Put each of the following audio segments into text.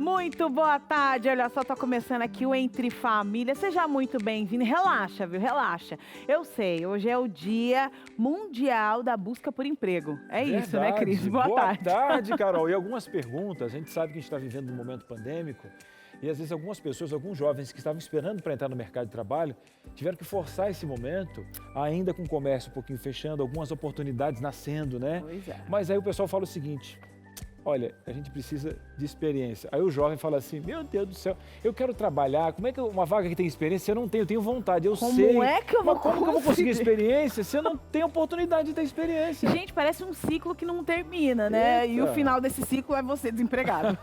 Muito boa tarde, olha só, tô começando aqui o Entre Família. Seja muito bem-vindo, relaxa, viu, relaxa. Eu sei, hoje é o Dia Mundial da Busca por Emprego. É isso, né, Cris? Boa tarde. Boa tarde, Carol. E algumas perguntas, a gente sabe que a gente está vivendo um momento pandêmico e às vezes algumas pessoas, alguns jovens que estavam esperando para entrar no mercado de trabalho, tiveram que forçar esse momento, ainda com o comércio um pouquinho fechando, algumas oportunidades nascendo, né? Pois é. Mas aí o pessoal fala o seguinte: olha, a gente precisa de experiência. Aí o jovem fala assim, meu Deus do céu, eu quero trabalhar, como é que uma vaga que tem experiência, eu não tenho, eu tenho vontade, eu sei. Como é que eu vou Mas como que eu vou conseguir experiência se eu não tenho oportunidade de ter experiência? Gente, parece um ciclo que não termina, né? Eita. E o final desse ciclo é você desempregado.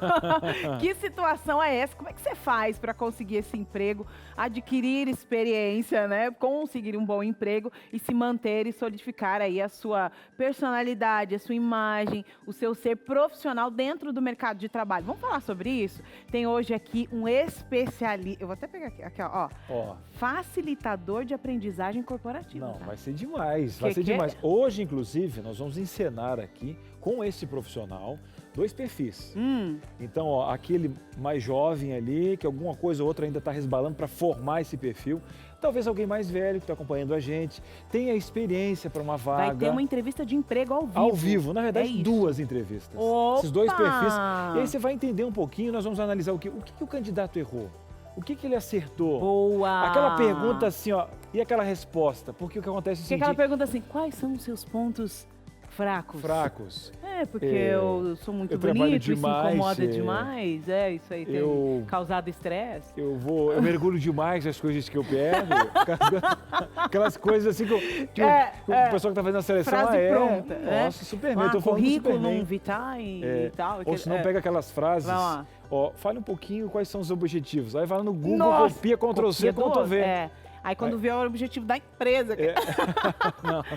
Que situação é essa? Como é que você faz para conseguir esse emprego, adquirir experiência, né? Conseguir um bom emprego e se manter e solidificar aí a sua personalidade, a sua imagem, o seu ser profissional dentro do mercado de trabalho. Vamos falar sobre isso? Tem hoje aqui um especialista, eu vou até pegar aqui ó. Facilitador de aprendizagem corporativa. Não, tá? vai ser demais, vai ser demais. Hoje, inclusive, nós vamos encenar aqui, com esse profissional, 2 perfis. Então, ó, aquele mais jovem ali, que alguma coisa ou outra ainda está resbalando para formar esse perfil. Talvez alguém mais velho que está acompanhando a gente, tenha experiência para uma vaga. Vai ter uma entrevista de emprego ao vivo. Ao vivo, na verdade, É 2 entrevistas. Opa! Esses 2 perfis. E aí você vai entender um pouquinho, nós vamos analisar o que o candidato errou. O que ele acertou? Boa! Aquela pergunta assim, ó, e aquela resposta? Porque o que acontece é o seguinte... Aquela pergunta assim, quais são os seus pontos fracos? Fracos. Porque eu sou muito bonito, isso incomoda demais. Isso aí tem causado estresse. Eu mergulho demais nas coisas que eu pego. Aquelas coisas assim que o pessoal que tá fazendo a seleção frase pronta. Nossa, super bem. Currículo vitae e tal. Ou se não pega aquelas frases. Ó, fale um pouquinho quais são os objetivos. Aí vai lá no Google, copia, Ctrl+C, Ctrl+V. Aí quando vê o objetivo da empresa.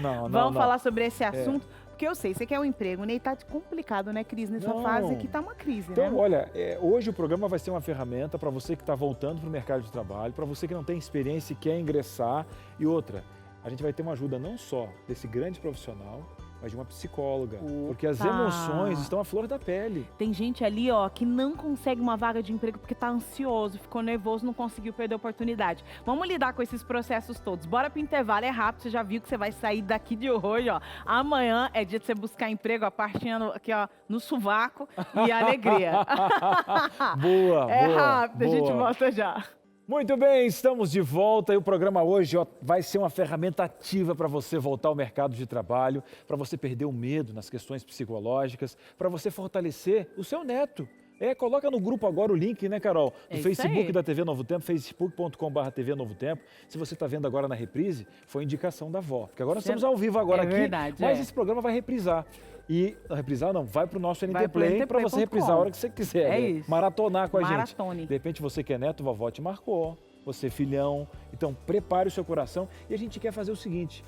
Não. Vamos falar sobre esse assunto. Porque eu sei, você quer um emprego, né? E tá complicado, né, Cris? Nessa fase que tá uma crise, então, né? Então, olha, hoje o programa vai ser uma ferramenta para você que está voltando para o mercado de trabalho, para você que não tem experiência e quer ingressar. E outra, a gente vai ter uma ajuda não só desse grande profissional, mas de uma psicóloga. Porque as emoções estão à flor da pele. Tem gente ali, ó, que não consegue uma vaga de emprego porque tá ansioso, ficou nervoso, não conseguiu perder a oportunidade. Vamos lidar com esses processos todos. Bora pro intervalo, é rápido, você já viu que você vai sair daqui de hoje, ó. Amanhã é dia de você buscar emprego, ó, partindo aqui, ó, no sovaco e alegria. Boa, é rápido, a gente volta já. Muito bem, estamos de volta e o programa hoje vai ser uma ferramenta ativa para você voltar ao mercado de trabalho, para você perder o medo nas questões psicológicas, para você fortalecer o seu neto. Coloca no grupo agora o link, né, Carol? Do Facebook da TV Novo Tempo, facebook.com/TV Novo Tempo. Se você está vendo agora na reprise, foi indicação da avó. Porque agora nós estamos ao vivo agora aqui, verdade, mas esse programa vai reprisar. E reprisar não, vai para o nosso NT Play para você reprisar a hora que você quiser. Isso. Maratonar com a Maratone. gente. De repente você que é neto, vovó te marcou, você filhão. Então prepare o seu coração e a gente quer fazer o seguinte,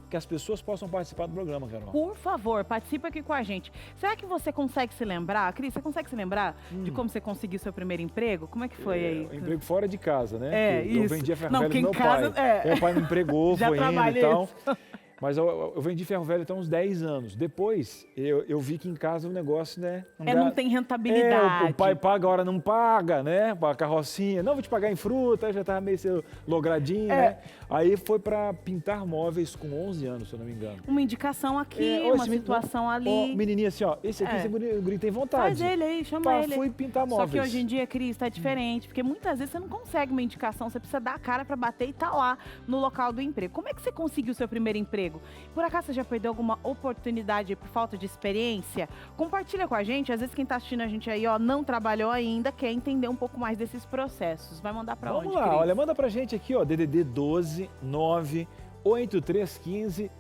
que as pessoas possam participar do programa, Carol. Por favor, participa aqui com a gente. Será que você consegue se lembrar, Cris, você consegue se lembrar de como você conseguiu seu primeiro emprego? Como é que foi aí? Um emprego fora de casa, né? Isso. Eu vendi a ferro velho do meu casa, pai. Meu pai me empregou, foi indo e tal. Isso. Mas eu vendi ferro velho até uns 10 anos. Depois, eu vi que em casa o negócio, né? Não tem rentabilidade. O pai paga, a hora não paga, né? A carrocinha. Não, vou te pagar em fruta. Aí já tava meio logradinho, né? Aí foi para pintar móveis com 11 anos, se eu não me engano. Uma indicação aqui, uma situação ali. Menininha assim, ó. Esse aqui, o guri tem vontade. Faz ele aí, chama ele. Fui pintar móveis. Só que hoje em dia, Cris, tá diferente. Porque muitas vezes você não consegue uma indicação. Você precisa dar a cara para bater e tá lá no local do emprego. Como é que você conseguiu o seu primeiro emprego? Por acaso você já perdeu alguma oportunidade por falta de experiência? Compartilha com a gente. Às vezes quem tá assistindo a gente aí, ó, não trabalhou ainda, quer entender um pouco mais desses processos. Vai mandar pra onde, Vamos lá, Cris? olha, manda pra gente aqui, ó, DDD 12 9 8315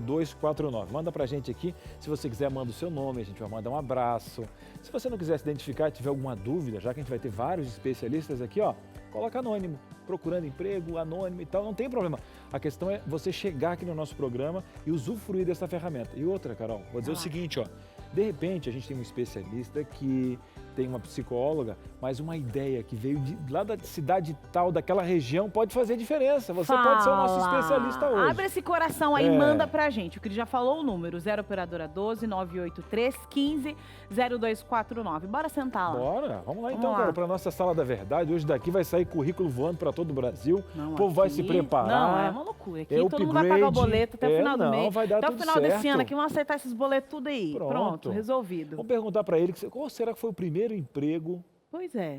0249. Manda pra gente aqui. Se você quiser, manda o seu nome, a gente vai mandar um abraço. Se você não quiser se identificar, tiver alguma dúvida, já que a gente vai ter vários especialistas aqui, ó, coloca anônimo, procurando emprego, anônimo e tal, não tem problema. A questão é você chegar aqui no nosso programa e usufruir dessa ferramenta. E outra, Carol, vou dizer o seguinte, ó, de repente a gente tem um especialista que tem uma psicóloga, mas uma ideia que veio lá da cidade tal, daquela região, pode fazer diferença. Você pode ser o nosso especialista hoje. Abre esse coração aí, manda pra gente. O Cris já falou o número, 0 operadora 12 983 15 0249. Bora sentar lá. Bora, vamos lá então, cara, para nossa Sala da Verdade. Hoje daqui vai sair currículo voando para todo o Brasil. O povo vai se preparar. Não, é uma loucura. Aqui todo mundo vai pagar o boleto até o final do mês. Vai dar até o tudo final certo. desse ano aqui, vamos acertar esses boletos tudo aí. Pronto, resolvido. Vamos perguntar para ele, qual será que foi o primeiro emprego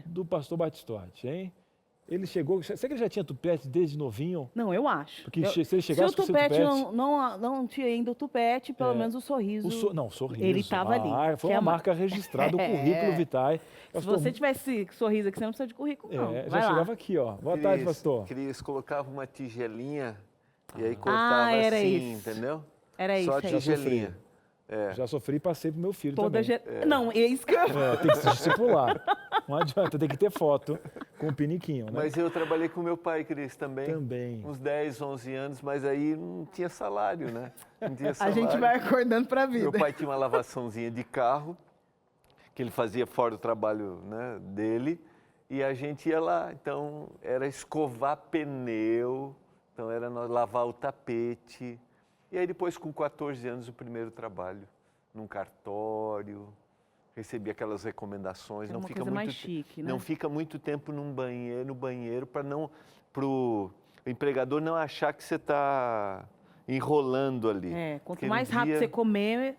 do pastor Batistotti, hein? Ele chegou, será que ele já tinha tupete desde novinho? Não, eu acho. Porque se ele chegasse se o tupete não tinha ainda o tupete, pelo menos o sorriso. Não, sorriso. Ele estava ali. Foi uma marca registrada, o currículo vitae. Se você tivesse sorriso aqui, você não precisa de currículo, não. Já chegava aqui, ó. Boa tarde, pastor. Cris colocava uma tigelinha e aí cortava assim, entendeu? Era isso. Só a tigelinha. Já sofri e passei pro meu filho também. Não, é isso que eu... tem que se discipular. Não adianta, tem que ter foto com o piniquinho, né? Mas eu trabalhei com meu pai, Cris, também. Uns 10, 11 anos, mas aí não tinha salário, né? Não tinha salário. A gente vai acordando pra vida. Meu pai tinha uma lavaçãozinha de carro, que ele fazia fora do trabalho, né, dele, e a gente ia lá. Então, era escovar pneu, então era lavar o tapete. E aí depois, com 14 anos, o primeiro trabalho, num cartório, recebi aquelas recomendações. Não fica muito chique, né? Não fica muito tempo no banheiro para o empregador não achar que você está enrolando ali. Quanto mais rápido você comer,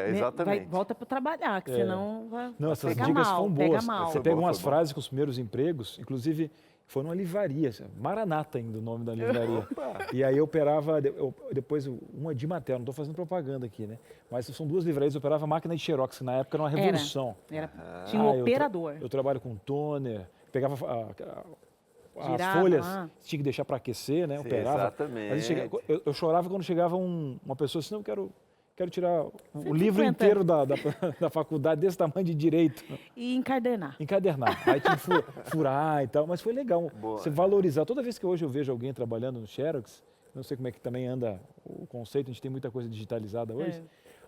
exatamente. volta para trabalhar, que senão vai essas pegar dicas mal, foram boas. pega mal. Você pega umas frases com os primeiros empregos, inclusive foi numa livraria, Maranata ainda o nome da livraria. E aí eu operava, depois, uma de Matel, não estou fazendo propaganda aqui, né? Mas são 2 livrarias, eu operava máquina de xerox, que na época era uma revolução. Tinha um operador. Eu trabalho com toner, pegava as folhas, tinha que deixar para aquecer, né? Operava. Exatamente. Mas eu chorava quando chegava uma pessoa assim, não, eu quero tirar o livro inteiro da faculdade desse tamanho de direito. E encadernar. Aí tinha que furar e tal, mas foi legal. Você valorizar. Toda vez que hoje eu vejo alguém trabalhando no Xerox, não sei como é que também anda o conceito, a gente tem muita coisa digitalizada hoje,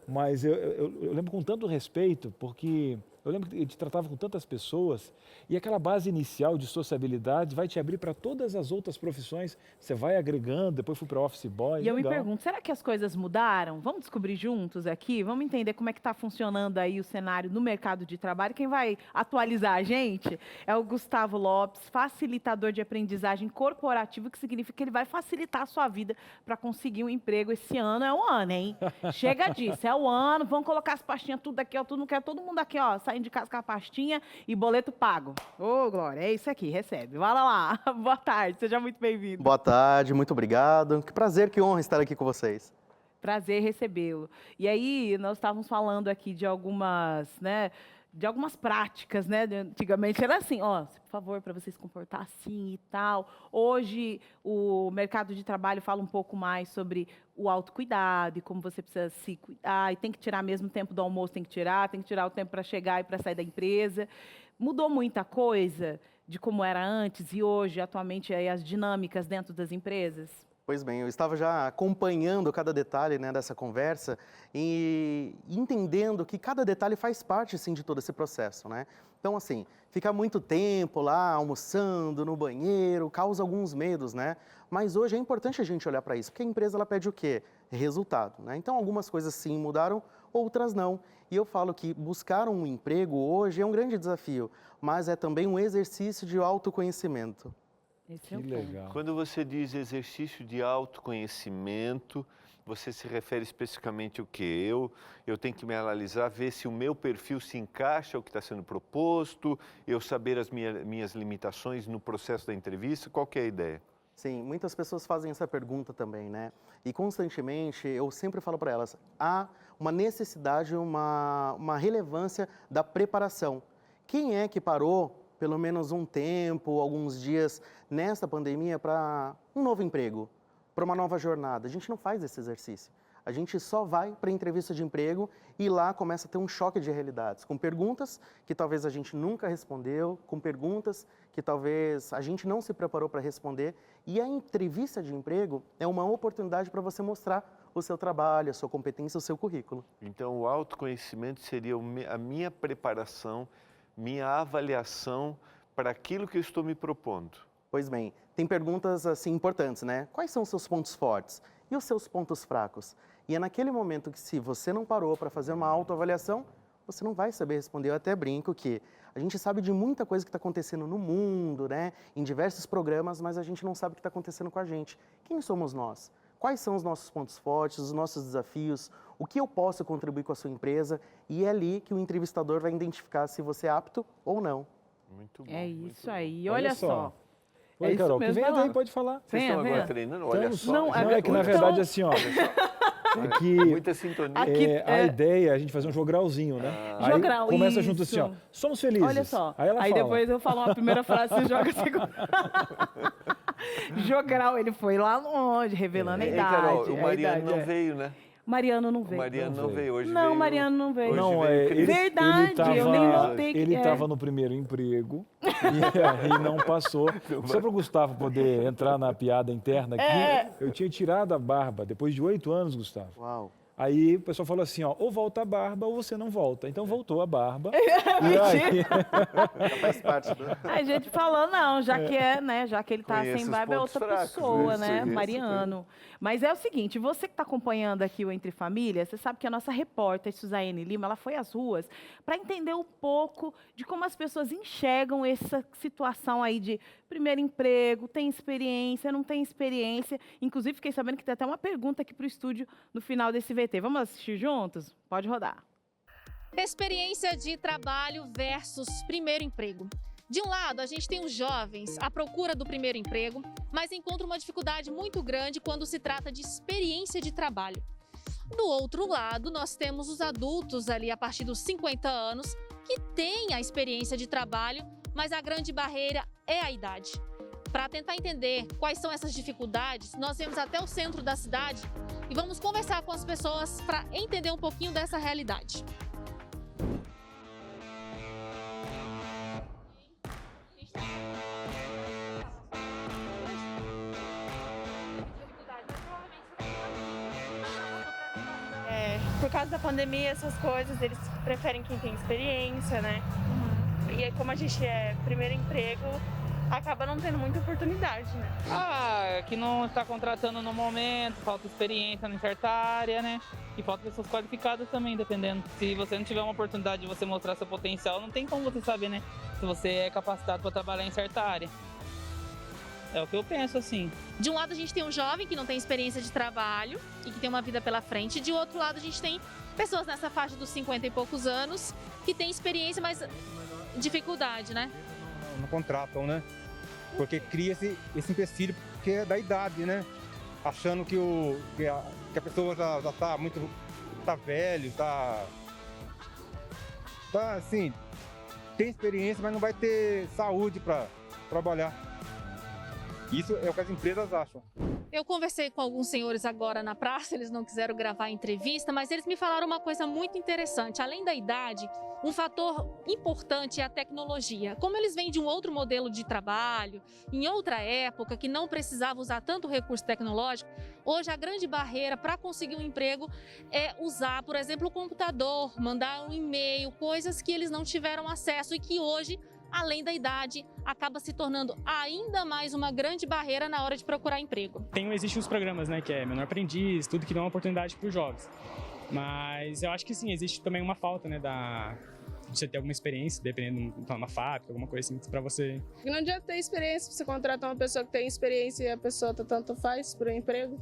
mas eu lembro com tanto respeito, porque eu lembro que a gente tratava com tantas pessoas e aquela base inicial de sociabilidade vai te abrir para todas as outras profissões. Você vai agregando, depois fui para Office Boy. E eu me pergunto, será que as coisas mudaram? Vamos descobrir juntos aqui? Vamos entender como é que está funcionando aí o cenário no mercado de trabalho. Quem vai atualizar a gente é o Gustavo Lopes, facilitador de aprendizagem corporativa, que significa que ele vai facilitar a sua vida para conseguir um emprego. Esse ano é um ano, hein? Chega disso, é o ano. Vamos colocar as pastinhas tudo aqui, ó, tudo, não quer todo mundo aqui, ó, saindo de casa com a pastinha e boleto pago. Ô, Glória, é isso aqui, recebe. Vai lá. Boa tarde, seja muito bem-vindo. Boa tarde, muito obrigado. Que prazer, que honra estar aqui com vocês. Prazer recebê-lo. E aí, nós estávamos falando aqui de algumas, né, de algumas práticas, né? Antigamente era assim, ó, por favor, para você se comportar assim e tal. Hoje, o mercado de trabalho fala um pouco mais sobre o autocuidado e como você precisa se cuidar. E tem que tirar mesmo o tempo do almoço, tem que tirar o tempo para chegar e para sair da empresa. Mudou muita coisa de como era antes e hoje, atualmente, aí, as dinâmicas dentro das empresas? Pois bem, eu estava já acompanhando cada detalhe, né, dessa conversa e entendendo que cada detalhe faz parte, sim, de todo esse processo, né? Então, assim, ficar muito tempo lá almoçando no banheiro causa alguns medos, né? Mas hoje é importante a gente olhar para isso, porque a empresa ela pede o quê? Resultado, né? Então, algumas coisas sim mudaram, outras não. E eu falo que buscar um emprego hoje é um grande desafio, mas é também um exercício de autoconhecimento. Que legal. Quando você diz exercício de autoconhecimento, você se refere especificamente ao quê? Eu tenho que me analisar, ver se o meu perfil se encaixa ao que está sendo proposto, eu saber as minhas limitações no processo da entrevista, qual que é a ideia? Sim, muitas pessoas fazem essa pergunta também, né? E constantemente eu sempre falo para elas, há uma necessidade, uma relevância da preparação. Quem é que parou pelo menos um tempo, alguns dias nesta pandemia para um novo emprego, para uma nova jornada? A gente não faz esse exercício. A gente só vai para a entrevista de emprego e lá começa a ter um choque de realidades, com perguntas que talvez a gente nunca respondeu, com perguntas que talvez a gente não se preparou para responder. E a entrevista de emprego é uma oportunidade para você mostrar o seu trabalho, a sua competência, o seu currículo. Então, o autoconhecimento seria a minha preparação minha avaliação para aquilo que eu estou me propondo. Pois bem, tem perguntas assim importantes, né? Quais são os seus pontos fortes e os seus pontos fracos? E é naquele momento que, se você não parou para fazer uma autoavaliação, você não vai saber responder. Eu até brinco que a gente sabe de muita coisa que está acontecendo no mundo, né? Em diversos programas, mas a gente não sabe o que está acontecendo com a gente. Quem somos nós? Quais são os nossos pontos fortes, os nossos desafios? O que eu posso contribuir com a sua empresa? E é ali que o entrevistador vai identificar se você é apto ou não. Muito bom. É muito isso bom. aí. Olha Olha só. só. Oi, É isso Carol, que mesmo, vem vai daí, lá. pode falar. Vocês estão Venha, agora venha. treinando? Olha Estamos- só. Não, Não, é que na então- verdade assim, ó, é que Muita sintonia. Aqui- a ideia é a gente fazer um jogralzinho, né? Aí Jogral, começa junto assim, ó, isso. somos felizes. Olha só. Aí ela fala. depois eu falo uma primeira frase, você joga a segunda. Jogral, ele foi lá longe, revelando a Ei, idade. Carol, o a Mariano idade, não é. veio, né? Mariano não O veio. Mariano não veio hoje. Não, veio... Mariano não veio. Hoje Não, veio é, Cris. Verdade, eu nem notei que- Ele é. estava no primeiro emprego e aí não passou. Só para o Gustavo poder entrar na piada interna aqui, É. eu tinha tirado a barba depois de 8 anos, Gustavo. Uau! Aí o pessoal falou assim, ó, ou volta a barba ou você não volta. Então voltou a barba. e aí, Faz parte do... A gente falou, não, já que é, né? Já que ele tá Conheço sem os barba, é pontos outra fracos, pessoa, isso, né? isso, Mariano. Mas é o seguinte, você que está acompanhando aqui o Entre Famílias, você sabe que a nossa repórter, Suzane Lima, ela foi às ruas para entender um pouco de como as pessoas enxergam essa situação aí de primeiro emprego, tem experiência, não tem experiência. Inclusive, fiquei sabendo que tem até uma pergunta aqui para o estúdio no final desse VT. Vamos assistir juntos? Pode rodar. Experiência de trabalho versus primeiro emprego. De um lado, a gente tem os jovens à procura do primeiro emprego, mas encontram uma dificuldade muito grande quando se trata de experiência de trabalho. Do outro lado, nós temos os adultos ali a partir dos 50 anos que têm a experiência de trabalho, mas a grande barreira é a idade. Para tentar entender quais são essas dificuldades, nós viemos até o centro da cidade e vamos conversar com as pessoas para entender um pouquinho dessa realidade. Por causa da pandemia, essas coisas, eles preferem quem tem experiência, né? E aí, como a gente é primeiro emprego, acaba não tendo muita oportunidade, né? Que não está contratando no momento, falta experiência em certa área, né? E falta pessoas qualificadas também, dependendo. Se você não tiver uma oportunidade de você mostrar seu potencial, não tem como você saber, né? Se você é capacitado para trabalhar em certa área. É o que eu penso, assim. De um lado, a gente tem um jovem que não tem experiência de trabalho e que tem uma vida pela frente. De outro lado, a gente tem pessoas nessa faixa dos 50 e poucos anos que têm experiência, mas dificuldade, né? Não contratam, né? Porque cria esse empecilho que é da idade, né? Achando que a pessoa já tá muito... tá velho, tá assim... tem experiência, mas não vai ter saúde para trabalhar. Isso é o que as empresas acham. Eu conversei com alguns senhores agora na praça, eles não quiseram gravar a entrevista, mas eles me falaram uma coisa muito interessante. Além da idade, um fator importante é a tecnologia. Como eles vêm de um outro modelo de trabalho, em outra época, que não precisava usar tanto recurso tecnológico, hoje a grande barreira para conseguir um emprego é usar, por exemplo, o computador, mandar um e-mail, coisas que eles não tiveram acesso e que hoje, além da idade, acaba se tornando ainda mais uma grande barreira na hora de procurar emprego. Existem os programas, né, que é Menor Aprendiz, tudo que dá uma oportunidade para os jovens. Mas eu acho que sim, existe também uma falta, né, de você ter alguma experiência, dependendo de uma fábrica, alguma coisa assim, para você... Não adianta ter experiência, você contrata uma pessoa que tem experiência e a pessoa tanto faz para o emprego.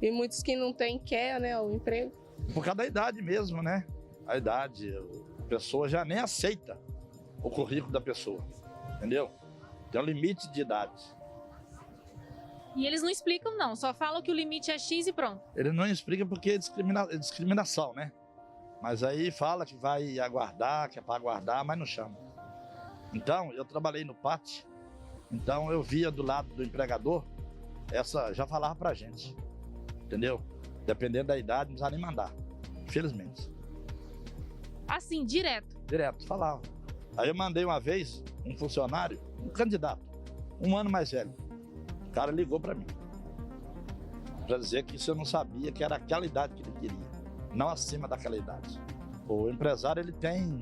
E muitos que não têm quer, né, o emprego. Por causa da idade mesmo, né? A idade, a pessoa já nem aceita o currículo da pessoa, entendeu? Tem um limite de idade. E eles não explicam não, só falam que o limite é X e pronto. Ele não explica porque é discriminação, né? Mas aí fala que vai aguardar, que é para aguardar, mas não chama. Então, eu trabalhei no PAT, então eu via do lado do empregador, já falava pra gente, entendeu? Dependendo da idade, não precisava nem mandar, infelizmente. Assim, direto. Direto, falava. Aí eu mandei uma vez um funcionário, um candidato, 1 ano mais velho. O cara ligou para mim, para dizer que isso eu não sabia, que era aquela idade que ele queria, não acima daquela idade. O empresário, ele tem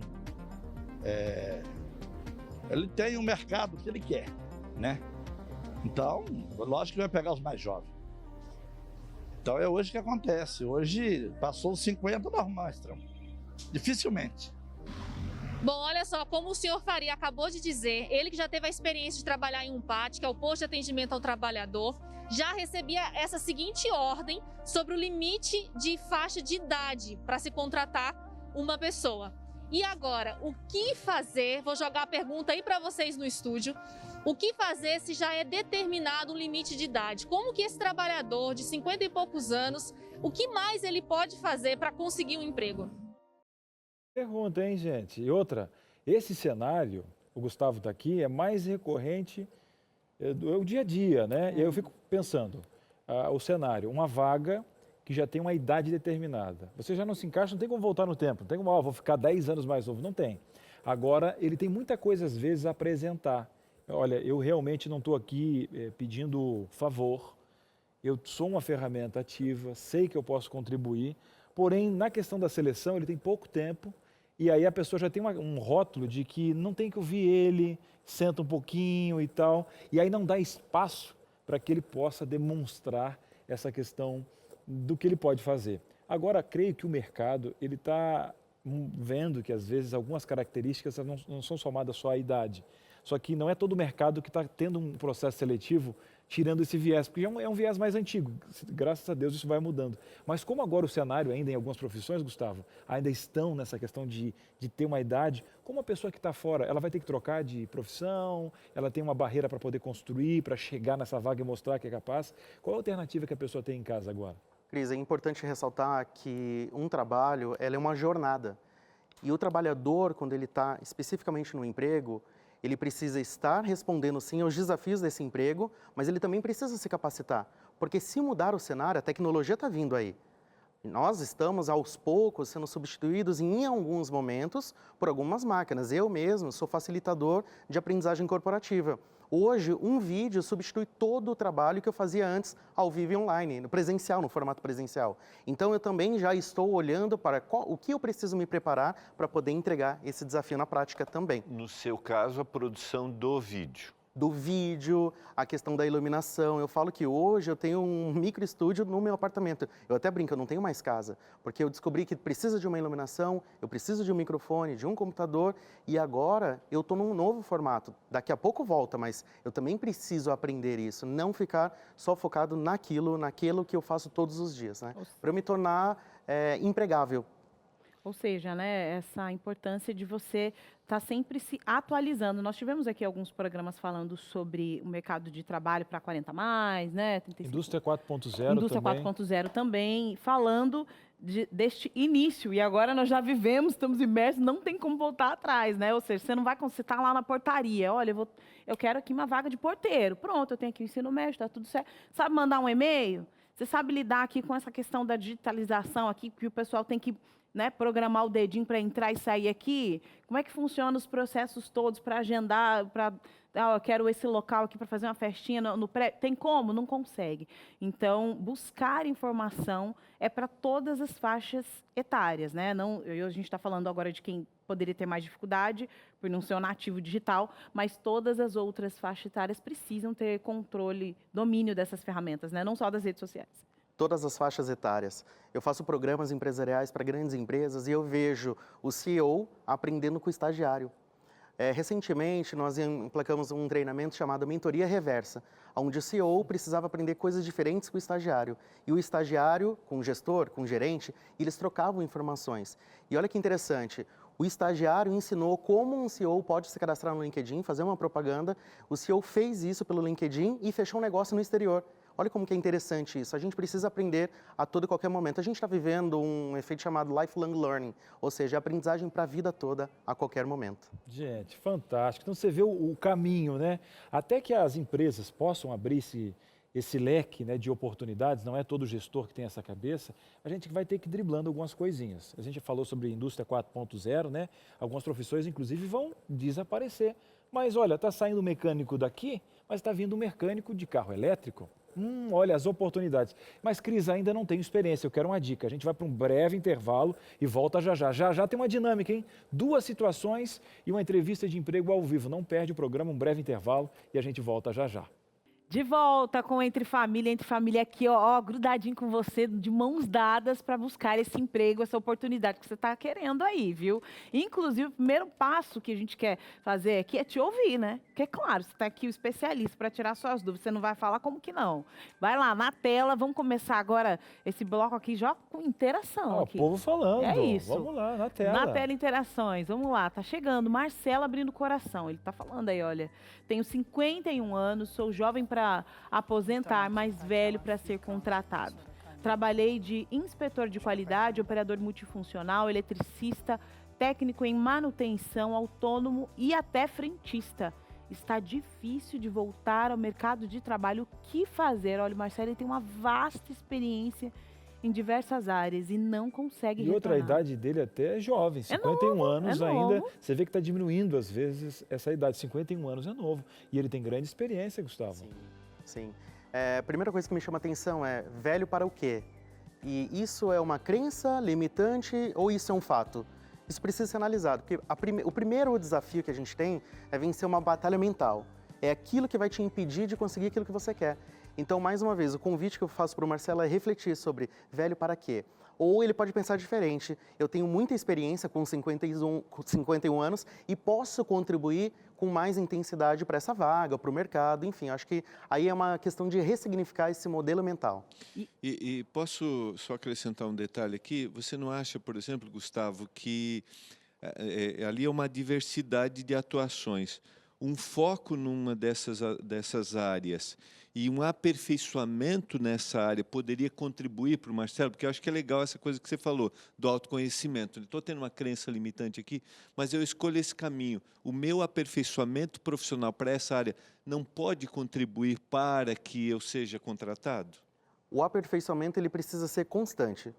ele tem um mercado que ele quer, né? Então, lógico que vai pegar os mais jovens. Então é hoje que acontece. Hoje passou os 50 normais, dificilmente. Bom, olha só, como o senhor Faria acabou de dizer, ele que já teve a experiência de trabalhar em um PAT, que é o posto de atendimento ao trabalhador, já recebia essa seguinte ordem sobre o limite de faixa de idade para se contratar uma pessoa. E agora, o que fazer? Vou jogar a pergunta aí para vocês no estúdio. O que fazer se já é determinado um limite de idade? Como que esse trabalhador de 50 e poucos anos, o que mais ele pode fazer para conseguir um emprego? Pergunta, hein, gente? E outra, esse cenário, o Gustavo está aqui, é mais recorrente do dia a dia, né? E aí eu fico pensando, o cenário, uma vaga que já tem uma idade determinada. Você já não se encaixa, não tem como voltar no tempo, não tem como, vou ficar 10 anos mais novo, não tem. Agora, ele tem muita coisa, às vezes, a apresentar. Olha, eu realmente não estou aqui pedindo favor, eu sou uma ferramenta ativa, sei que eu posso contribuir, porém, na questão da seleção, ele tem pouco tempo, e aí a pessoa já tem um rótulo de que não tem que ouvir ele, senta um pouquinho e tal, e aí não dá espaço para que ele possa demonstrar essa questão do que ele pode fazer. Agora, creio que o mercado, ele está vendo que, às vezes, algumas características não são somadas só à idade. Só que não é todo o mercado que está tendo um processo seletivo tirando esse viés, porque é um viés mais antigo. Graças a Deus isso vai mudando. Mas como agora o cenário ainda em algumas profissões, Gustavo, ainda estão nessa questão de ter uma idade, como a pessoa que está fora, ela vai ter que trocar de profissão, ela tem uma barreira para poder construir, para chegar nessa vaga e mostrar que é capaz. Qual a alternativa que a pessoa tem em casa agora? Cris, é importante ressaltar que um trabalho ela é uma jornada. E o trabalhador, quando ele está especificamente no emprego, ele precisa estar respondendo sim aos desafios desse emprego, mas ele também precisa se capacitar. Porque se mudar o cenário, a tecnologia está vindo aí. Nós estamos, aos poucos, sendo substituídos em alguns momentos por algumas máquinas. Eu mesmo sou facilitador de aprendizagem corporativa. Hoje, um vídeo substitui todo o trabalho que eu fazia antes ao vivo e online, no presencial, no formato presencial. Então, eu também já estou olhando para o que eu preciso me preparar para poder entregar esse desafio na prática também. No seu caso, a produção do vídeo. Do vídeo, a questão da iluminação. Eu falo que hoje eu tenho um micro estúdio no meu apartamento. Eu até brinco, eu não tenho mais casa, porque eu descobri que precisa de uma iluminação, eu preciso de um microfone, de um computador, e agora eu estou num novo formato. Daqui a pouco volta, mas eu também preciso aprender isso, não ficar só focado naquilo que eu faço todos os dias, né? Para eu me tornar empregável. Ou seja, né, essa importância de você estar sempre se atualizando. Nós tivemos aqui alguns programas falando sobre o mercado de trabalho para 40 mais, né? 35. Indústria 4.0 Indústria 4.0 também, falando deste início. E agora nós já vivemos, estamos imersos, não tem como voltar atrás, né? Ou seja, você não vai conseguir estar lá na portaria. Olha, eu quero aqui uma vaga de porteiro. Pronto, eu tenho aqui o ensino médio, está tudo certo. Sabe mandar um e-mail? Você sabe lidar aqui com essa questão da digitalização aqui, que o pessoal tem que, né, programar o dedinho para entrar e sair aqui? Como é que funciona os processos todos para agendar, eu quero esse local aqui para fazer uma festinha no pré? Tem como? Não consegue. Então, buscar informação é para todas as faixas etárias, né? A gente está falando agora de quem poderia ter mais dificuldade por não ser um nativo digital, mas todas as outras faixas etárias precisam ter controle, domínio dessas ferramentas, né? Não só das redes sociais. Todas as faixas etárias. Eu faço programas empresariais para grandes empresas e eu vejo o CEO aprendendo com o estagiário. Recentemente, nós emplacamos um treinamento chamado Mentoria Reversa, onde o CEO precisava aprender coisas diferentes com o estagiário. E o estagiário, com o gestor, com o gerente, eles trocavam informações. E olha que interessante, o estagiário ensinou como um CEO pode se cadastrar no LinkedIn, fazer uma propaganda. O CEO fez isso pelo LinkedIn e fechou um negócio no exterior. Olha como que é interessante isso. A gente precisa aprender a todo e qualquer momento. A gente está vivendo um efeito chamado lifelong learning, ou seja, aprendizagem para a vida toda, a qualquer momento. Gente, fantástico. Então você vê o caminho, né? Até que as empresas possam abrir esse leque, né, de oportunidades, não é todo gestor que tem essa cabeça, a gente vai ter que ir driblando algumas coisinhas. A gente falou sobre indústria 4.0, né? Algumas profissões, inclusive, vão desaparecer. Mas olha, está saindo um mecânico daqui, mas está vindo um mecânico de carro elétrico. Olha as oportunidades. Mas, Cris, ainda não tenho experiência, eu quero uma dica. A gente vai para um breve intervalo e volta já já. Já já tem uma dinâmica, hein? 2 situações e uma entrevista de emprego ao vivo. Não perde o programa, um breve intervalo e a gente volta já já. De volta com Entre Família aqui, ó, grudadinho com você, de mãos dadas para buscar esse emprego, essa oportunidade que você está querendo aí, viu? Inclusive, o primeiro passo que a gente quer fazer aqui é te ouvir, né? Porque, claro, você está aqui o especialista para tirar suas dúvidas, você não vai falar como que não. Vai lá, na tela, vamos começar agora esse bloco aqui já com interação. O aqui. povo falando. É isso. Vamos lá, na tela. Na tela, interações. Vamos lá, tá chegando. Marcelo abrindo o coração. Ele tá falando aí, olha. Tenho 51 anos, sou jovem para aposentar, mais velho para ser contratado. Trabalhei de inspetor de qualidade, operador multifuncional, eletricista, técnico em manutenção, autônomo e até frentista. Está difícil de voltar ao mercado de trabalho. O que fazer? Olha, o Marcelo ele tem uma vasta experiência em diversas áreas e não consegue E outra, a retornar. idade dele até é jovem, 51 anos ainda. Você vê que está diminuindo às vezes essa idade, 51 anos é novo. E ele tem grande experiência, Gustavo. Sim. A primeira coisa que me chama a atenção é velho para o quê? E isso é uma crença limitante ou isso é um fato? Isso precisa ser analisado, porque o primeiro desafio que a gente tem é vencer uma batalha mental. É aquilo que vai te impedir de conseguir aquilo que você quer. Então, mais uma vez, o convite que eu faço para o Marcelo é refletir sobre velho para quê? Ou ele pode pensar diferente. Eu tenho muita experiência com 51 anos e posso contribuir com mais intensidade para essa vaga, para o mercado, enfim. Acho que aí é uma questão de ressignificar esse modelo mental. E posso só acrescentar um detalhe aqui? Você não acha, por exemplo, Gustavo, que ali é uma diversidade de atuações? Um foco numa dessas áreas e um aperfeiçoamento nessa área poderia contribuir para o Marcelo, porque eu acho que é legal essa coisa que você falou, do autoconhecimento. Estou tendo uma crença limitante aqui, mas eu escolho esse caminho. O meu aperfeiçoamento profissional para essa área não pode contribuir para que eu seja contratado? O aperfeiçoamento ele precisa ser constante.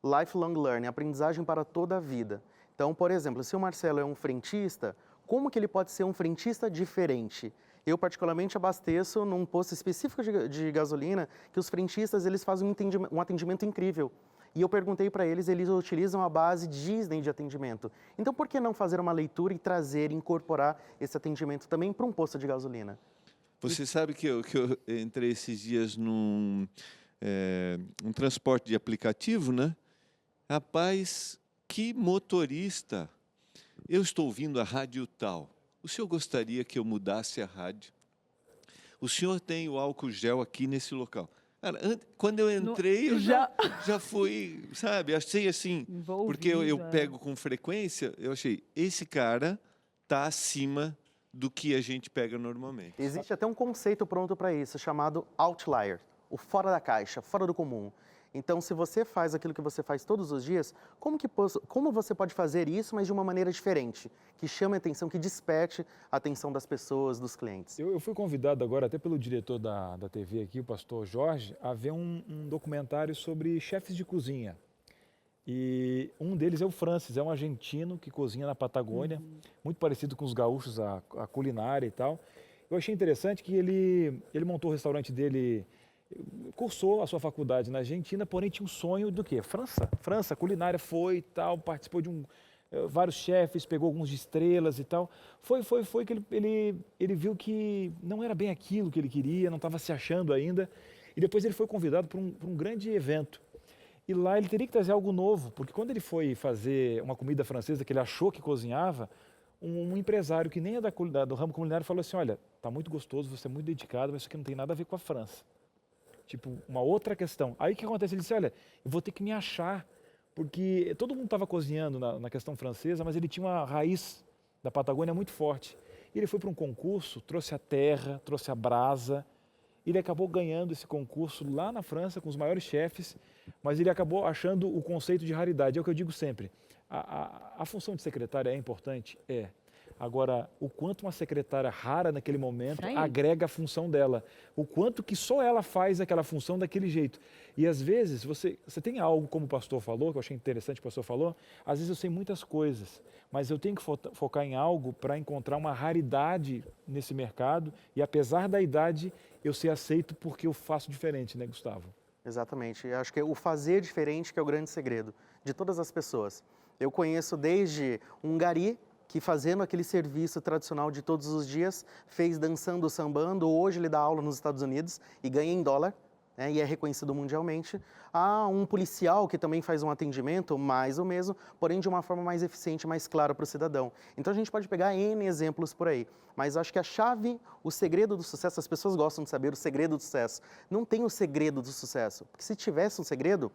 Lifelong learning, aprendizagem para toda a vida. Então, por exemplo, se o Marcelo é um frentista, como que ele pode ser um frentista diferente? Eu, particularmente, abasteço num posto específico de gasolina que os frentistas eles fazem um atendimento incrível. E eu perguntei para eles, eles utilizam a base Disney de atendimento. Então, por que não fazer uma leitura e trazer, incorporar esse atendimento também para um posto de gasolina? Você sabe que eu entrei esses dias num um transporte de aplicativo, né? Rapaz, que motorista! Eu estou ouvindo a rádio tal. O senhor gostaria que eu mudasse a rádio? O senhor tem o álcool gel aqui nesse local. Cara, quando eu entrei, eu já fui, sabe? Achei assim, porque eu pego com frequência, eu achei, esse cara está acima do que a gente pega normalmente. Existe até um conceito pronto para isso, chamado outlier, o fora da caixa, fora do comum. Então, se você faz aquilo que você faz todos os dias, como você pode fazer isso, mas de uma maneira diferente, que chame a atenção, que desperte a atenção das pessoas, dos clientes? Eu fui convidado agora, até pelo diretor da TV aqui, o pastor Jorge, a ver um documentário sobre chefes de cozinha. E um deles é o Francis, é um argentino que cozinha na Patagônia, muito parecido com os gaúchos, a culinária e tal. Eu achei interessante que ele montou o restaurante dele, cursou a sua faculdade na Argentina, porém tinha um sonho do quê? França, culinária, foi e tal, participou de vários chefes, pegou alguns de estrelas e tal. Foi que ele viu que não era bem aquilo que ele queria, não estava se achando ainda. E depois ele foi convidado para um grande evento. E lá ele teria que trazer algo novo, porque quando ele foi fazer uma comida francesa que ele achou que cozinhava, um empresário que nem é do ramo culinário falou assim, olha, está muito gostoso, você é muito dedicado, mas isso aqui não tem nada a ver com a França. Tipo, uma outra questão. Aí o que acontece? Ele disse, olha, eu vou ter que me achar, porque todo mundo estava cozinhando na questão francesa, mas ele tinha uma raiz da Patagônia muito forte. E ele foi para um concurso, trouxe a terra, trouxe a brasa, e ele acabou ganhando esse concurso lá na França com os maiores chefes, mas ele acabou achando o conceito de raridade. É o que eu digo sempre, a função de secretária é importante? É. Agora, o quanto uma secretária rara naquele momento Isso aí. agrega a função dela. O quanto que só ela faz aquela função daquele jeito. E às vezes você tem algo, como o pastor falou, que eu achei interessante o pastor falou, às vezes eu sei muitas coisas, mas eu tenho que focar em algo para encontrar uma raridade nesse mercado e apesar da idade, eu ser aceito porque eu faço diferente, né, Gustavo? Exatamente. Eu acho que é o fazer diferente que é o grande segredo de todas as pessoas. Eu conheço desde um gari que fazendo aquele serviço tradicional de todos os dias, fez dançando, sambando, hoje ele dá aula nos Estados Unidos e ganha em dólar, né, e é reconhecido mundialmente. Há um policial que também faz um atendimento, mais o mesmo, porém de uma forma mais eficiente, mais clara para o cidadão. Então a gente pode pegar N exemplos por aí, mas acho que a chave, o segredo do sucesso, as pessoas gostam de saber o segredo do sucesso. Não tem o segredo do sucesso, porque se tivesse um segredo,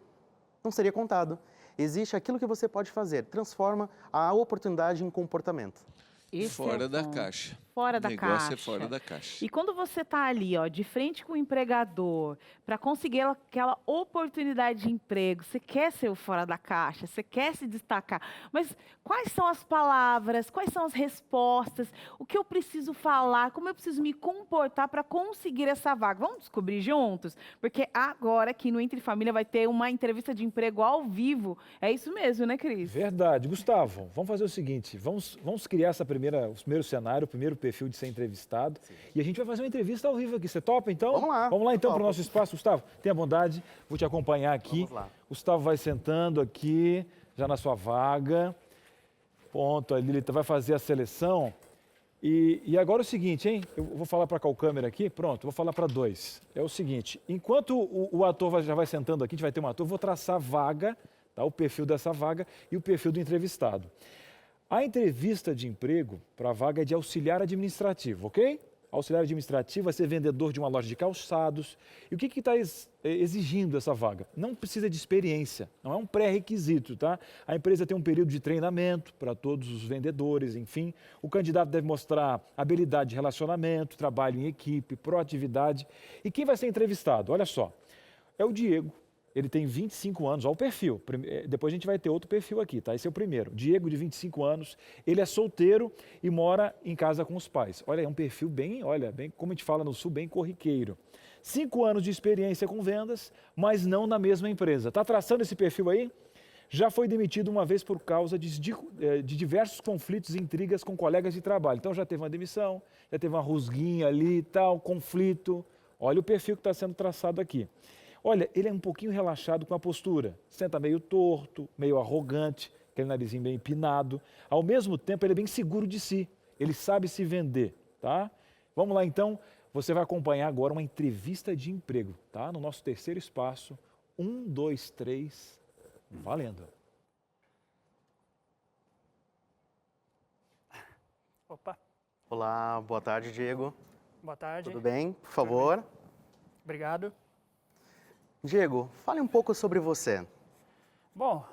não seria contado. Existe aquilo que você pode fazer, transforma a oportunidade em comportamento. Esse é Fora o da ponto. caixa. Fora da O negócio caixa. é fora da caixa. E quando você está ali, ó, de frente com o empregador, para conseguir aquela oportunidade de emprego, você quer ser o fora da caixa, você quer se destacar, mas quais são as palavras, quais são as respostas, o que eu preciso falar, como eu preciso me comportar para conseguir essa vaga? Vamos descobrir juntos? Porque agora aqui no Entre Família vai ter uma entrevista de emprego ao vivo. É isso mesmo, né, Cris? Verdade. Gustavo, vamos fazer o seguinte, vamos criar o primeiro cenário, o primeiro perfil de ser entrevistado. Sim. E a gente vai fazer uma entrevista ao vivo aqui. Você topa, então? Vamos lá. Vamos lá, então, para o nosso espaço. Gustavo, tenha bondade, vou te acompanhar aqui. Vamos lá. Gustavo vai sentando aqui, já na sua vaga. Ponto, ali ele vai fazer a seleção. E agora é o seguinte, hein? Eu vou falar para a câmera aqui, pronto, vou falar para 2. É o seguinte, enquanto o ator já vai sentando aqui, a gente vai ter um ator, eu vou traçar a vaga, tá? O perfil dessa vaga e o perfil do entrevistado. A entrevista de emprego para a vaga é de auxiliar administrativo, ok? Auxiliar administrativo vai ser vendedor de uma loja de calçados. E o que está exigindo essa vaga? Não precisa de experiência, não é um pré-requisito, tá? A empresa tem um período de treinamento para todos os vendedores, enfim. O candidato deve mostrar habilidade de relacionamento, trabalho em equipe, proatividade. E quem vai ser entrevistado? Olha só, é o Diego. Ele tem 25 anos, olha o perfil. Depois a gente vai ter outro perfil aqui, tá? Esse é o primeiro. Diego, de 25 anos, ele é solteiro e mora em casa com os pais. Olha, é um perfil bem, como a gente fala no Sul, bem corriqueiro. 5 anos de experiência com vendas, mas não na mesma empresa. Tá traçando esse perfil aí? Já foi demitido uma vez por causa de diversos conflitos e intrigas com colegas de trabalho. Então já teve uma demissão, já teve uma rusguinha ali e tal, conflito. Olha o perfil que está sendo traçado aqui. Olha, ele é um pouquinho relaxado com a postura, senta meio torto, meio arrogante, aquele narizinho bem empinado. Ao mesmo tempo, ele é bem seguro de si, ele sabe se vender, tá? Vamos lá, então, você vai acompanhar agora uma entrevista de emprego, tá? No nosso terceiro espaço, 1, 2, 3, valendo. Opa, Olá, boa tarde, Diego. boa tarde. Tudo bem? Por favor. Obrigado. Diego, fale um pouco sobre você. Bom,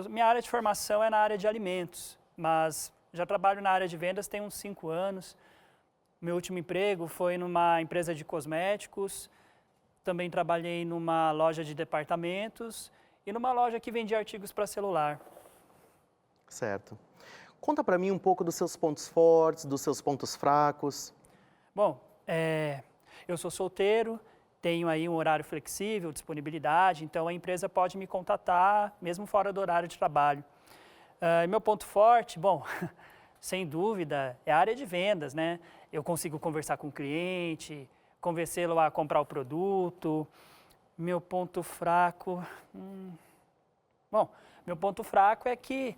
minha área de formação é na área de alimentos, mas já trabalho na área de vendas tem uns 5 anos. Meu último emprego foi numa empresa de cosméticos, também trabalhei numa loja de departamentos e numa loja que vendia artigos para celular. Certo. Conta para mim um pouco dos seus pontos fortes, dos seus pontos fracos. Bom, eu sou solteiro, tenho aí um horário flexível, disponibilidade, então a empresa pode me contatar mesmo fora do horário de trabalho. Meu ponto forte, bom, sem dúvida, é a área de vendas, né? Eu consigo conversar com o cliente, convencê-lo a comprar o produto. Meu ponto fraco, bom, meu ponto fraco é que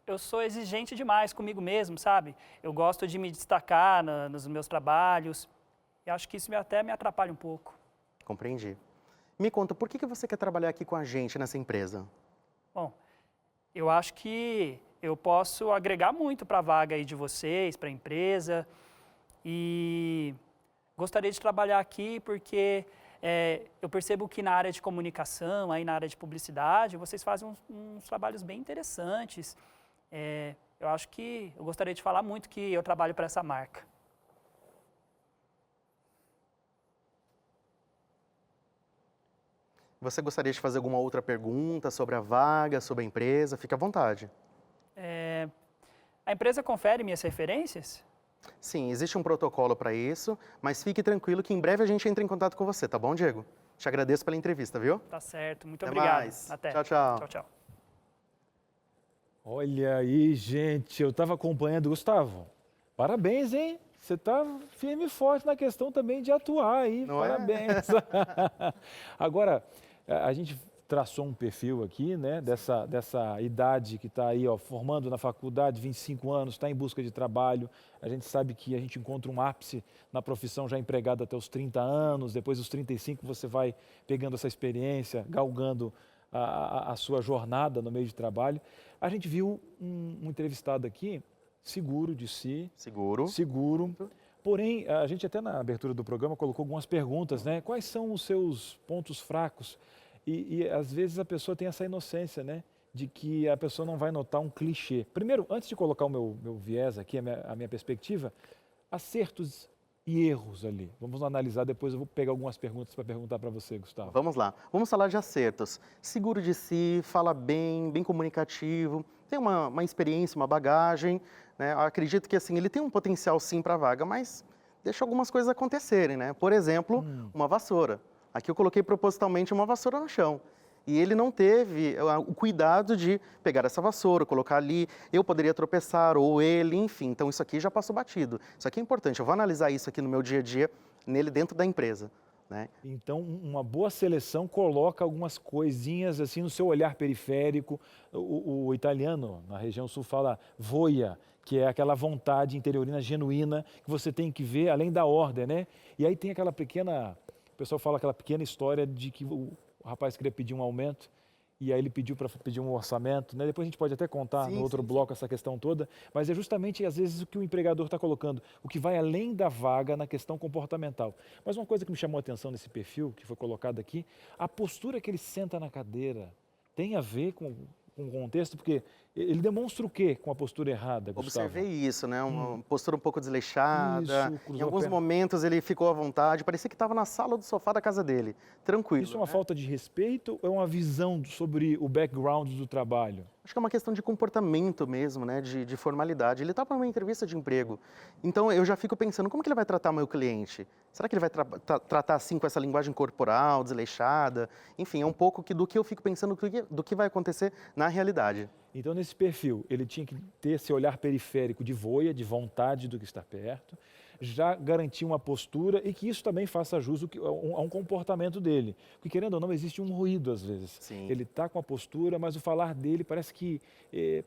eu sou exigente demais comigo mesmo, sabe? Eu gosto de me destacar nos meus trabalhos e acho que isso até me atrapalha um pouco. Compreendi. Me conta, por que você quer trabalhar aqui com a gente nessa empresa? Bom, eu acho que eu posso agregar muito para a vaga aí de vocês, para a empresa, e gostaria de trabalhar aqui porque eu percebo que na área de comunicação, aí na área de publicidade, vocês fazem uns trabalhos bem interessantes. Eu acho que eu gostaria de falar muito que eu trabalho para essa marca. Você gostaria de fazer alguma outra pergunta sobre a vaga, sobre a empresa? Fique à vontade. A empresa confere minhas referências? Sim, existe um protocolo para isso, mas fique tranquilo que em breve a gente entra em contato com você, tá bom, Diego? Te agradeço pela entrevista, viu? Tá certo, muito Até obrigado. mais. Até. Tchau, tchau. Tchau, tchau. Olha aí, gente, eu estava acompanhando. Gustavo, parabéns, hein? Você está firme e forte na questão também de atuar aí. Não é? Parabéns. Agora, a gente traçou um perfil aqui, né, dessa idade que está aí, ó, formando na faculdade, 25 anos, está em busca de trabalho. A gente sabe que a gente encontra um ápice na profissão já empregado até os 30 anos, depois dos 35 você vai pegando essa experiência, galgando a sua jornada no meio de trabalho. A gente viu um entrevistado aqui, seguro de si. Seguro. Porém, a gente até na abertura do programa colocou algumas perguntas, né? Quais são os seus pontos fracos? E às vezes a pessoa tem essa inocência, né? De que a pessoa não vai notar um clichê. Primeiro, antes de colocar o meu viés aqui, a minha perspectiva, acertos e erros ali. Vamos analisar, depois eu vou pegar algumas perguntas para perguntar para você, Gustavo. Vamos lá. Vamos falar de acertos. Seguro de si, fala bem, bem comunicativo, tem uma experiência, uma bagagem, né? Eu acredito que assim, ele tem um potencial sim para a vaga, mas deixa algumas coisas acontecerem, né? Por exemplo, uma vassoura. Aqui eu coloquei propositalmente uma vassoura no chão. E ele não teve o cuidado de pegar essa vassoura, colocar ali, eu poderia tropeçar, ou ele, enfim. Então isso aqui já passou batido. Isso aqui é importante, eu vou analisar isso aqui no meu dia a dia, nele dentro da empresa. Né? Então, uma boa seleção coloca algumas coisinhas assim no seu olhar periférico. O italiano, na região sul, fala voia, que é aquela vontade interiorina genuína que você tem que ver além da ordem, né? E aí tem aquela pequena, o pessoal fala aquela pequena história de que o rapaz queria pedir um aumento e aí ele pediu para pedir um orçamento, né? Depois a gente pode até contar no outro bloco essa questão toda, mas é justamente às vezes o que o empregador está colocando, o que vai além da vaga na questão comportamental. Mas uma coisa que me chamou a atenção nesse perfil que foi colocado aqui, a postura que ele senta na cadeira tem a ver com o contexto, porque ele demonstra o quê com a postura errada, Gustavo? Observei isso, né? Uma postura um pouco desleixada. Isso, em alguns momentos ele ficou à vontade, parecia que estava na sala do sofá da casa dele, tranquilo. Isso é uma falta de respeito ou é uma visão sobre o background do trabalho? Acho que é uma questão de comportamento mesmo, né? De formalidade. Ele está para uma entrevista de emprego. Então eu já fico pensando, como que ele vai tratar o meu cliente? Será que ele vai tratar assim com essa linguagem corporal, desleixada? Enfim, é um pouco do que eu fico pensando do que vai acontecer na realidade. Então, nesse perfil, ele tinha que ter esse olhar periférico de voia, de vontade do que está perto, já garantir uma postura e que isso também faça jus a um comportamento dele. Porque, querendo ou não, existe um ruído às vezes. Sim. Ele está com a postura, mas o falar dele parece que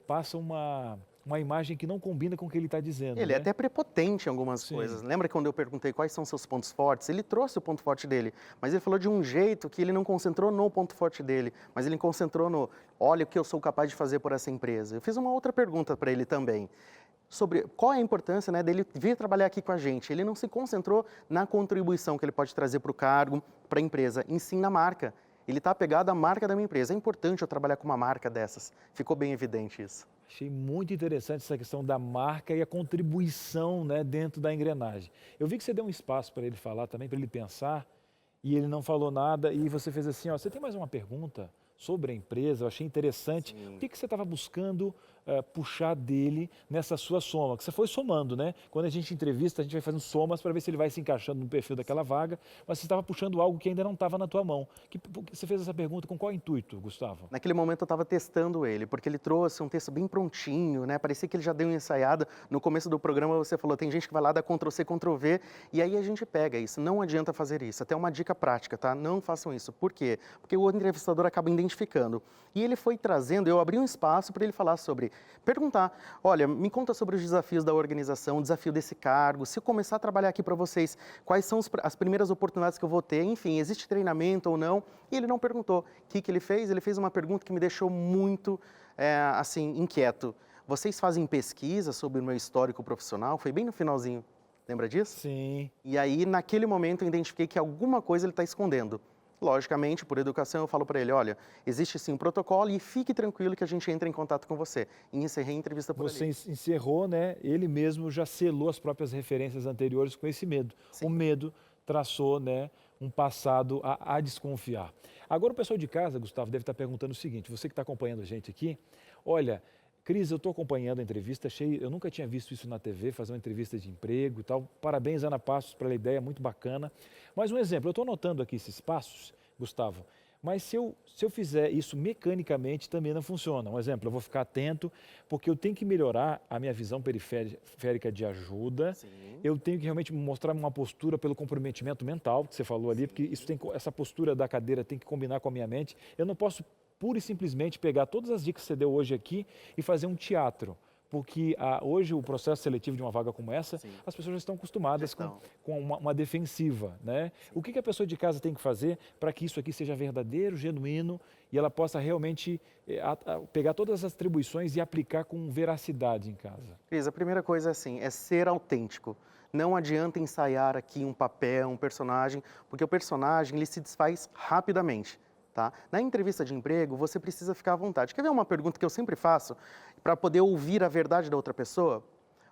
passa uma imagem que não combina com o que ele está dizendo. Ele é até prepotente em algumas Sim. coisas. Lembra quando eu perguntei quais são seus pontos fortes? Ele trouxe o ponto forte dele, mas ele falou de um jeito que ele não concentrou no ponto forte dele, mas ele concentrou no, olha o que eu sou capaz de fazer por essa empresa. Eu fiz uma outra pergunta para ele também, sobre qual é a importância, né, dele vir trabalhar aqui com a gente. Ele não se concentrou na contribuição que ele pode trazer para o cargo, para a empresa, e sim na marca. Ele está apegado à marca da minha empresa. É importante eu trabalhar com uma marca dessas. Ficou bem evidente isso. Achei muito interessante essa questão da marca e a contribuição, né, dentro da engrenagem. Eu vi que você deu um espaço para ele falar também, para ele pensar, e ele não falou nada, e você fez assim, ó, você tem mais uma pergunta sobre a empresa? Eu achei interessante. Sim. O que você estava buscando puxar dele nessa sua soma? Que você foi somando, né? Quando a gente entrevista, a gente vai fazendo somas para ver se ele vai se encaixando no perfil daquela vaga, mas você estava puxando algo que ainda não estava na tua mão. Você fez essa pergunta com qual intuito, Gustavo? Naquele momento eu estava testando ele, porque ele trouxe um texto bem prontinho, né? Parecia que ele já deu uma ensaiada. No começo do programa você falou, tem gente que vai lá dar Ctrl+C, Ctrl+V, e aí a gente pega isso. Não adianta fazer isso. Até uma dica prática, tá? Não façam isso. Por quê? Porque o entrevistador acaba identificando. E ele foi trazendo, eu abri um espaço para ele falar sobre, perguntar, olha, me conta sobre os desafios da organização, o desafio desse cargo, se eu começar a trabalhar aqui para vocês, quais são as primeiras oportunidades que eu vou ter, enfim, existe treinamento ou não? E ele não perguntou. O que ele fez? Ele fez uma pergunta que me deixou muito, assim, inquieto. Vocês fazem pesquisa sobre o meu histórico profissional? Foi bem no finalzinho. Lembra disso? Sim. E aí, naquele momento, eu identifiquei que alguma coisa ele está escondendo. Logicamente, por educação, eu falo para ele, olha, existe sim um protocolo e fique tranquilo que a gente entra em contato com você. E encerrei a entrevista por Você ali. encerrou, né? Ele mesmo já selou as próprias referências anteriores com esse medo. Sim. O medo traçou, né, um passado a desconfiar. Agora o pessoal de casa, Gustavo, deve estar perguntando o seguinte, você que está acompanhando a gente aqui, olha, Cris, eu estou acompanhando a entrevista, eu nunca tinha visto isso na TV, fazer uma entrevista de emprego e tal. Parabéns, Ana Passos, pela ideia, muito bacana. Mas um exemplo, eu estou anotando aqui esses passos, Gustavo, mas se eu fizer isso mecanicamente também não funciona. Um exemplo, eu vou ficar atento, porque eu tenho que melhorar a minha visão periférica de ajuda. Sim. Eu tenho que realmente mostrar uma postura pelo comprometimento mental, que você falou ali, porque essa postura da cadeira tem que combinar com a minha mente. Eu não posso pura e simplesmente pegar todas as dicas que você deu hoje aqui e fazer um teatro. Porque hoje o processo seletivo de uma vaga como essa, sim, as pessoas já estão acostumadas com uma defensiva, né? O que a pessoa de casa tem que fazer para que isso aqui seja verdadeiro, genuíno e ela possa realmente pegar todas as atribuições e aplicar com veracidade em casa? Cris, a primeira coisa assim, é ser autêntico. Não adianta ensaiar aqui um papel, um personagem, porque o personagem ele se desfaz rapidamente. Tá? Na entrevista de emprego, você precisa ficar à vontade. Quer ver uma pergunta que eu sempre faço para poder ouvir a verdade da outra pessoa?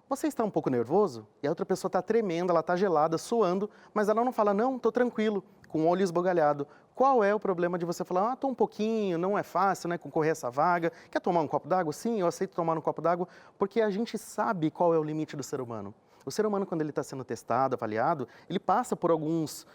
Você está um pouco nervoso? E a outra pessoa está tremendo, ela está gelada, suando, mas ela não fala, não, estou tranquilo, com o olho esbugalhado. Qual é o problema de você falar, estou um pouquinho, não é fácil, né, concorrer a essa vaga? Quer tomar um copo d'água? Sim, eu aceito tomar um copo d'água, porque a gente sabe qual é o limite do ser humano. O ser humano, quando ele está sendo testado, avaliado, ele passa por algumas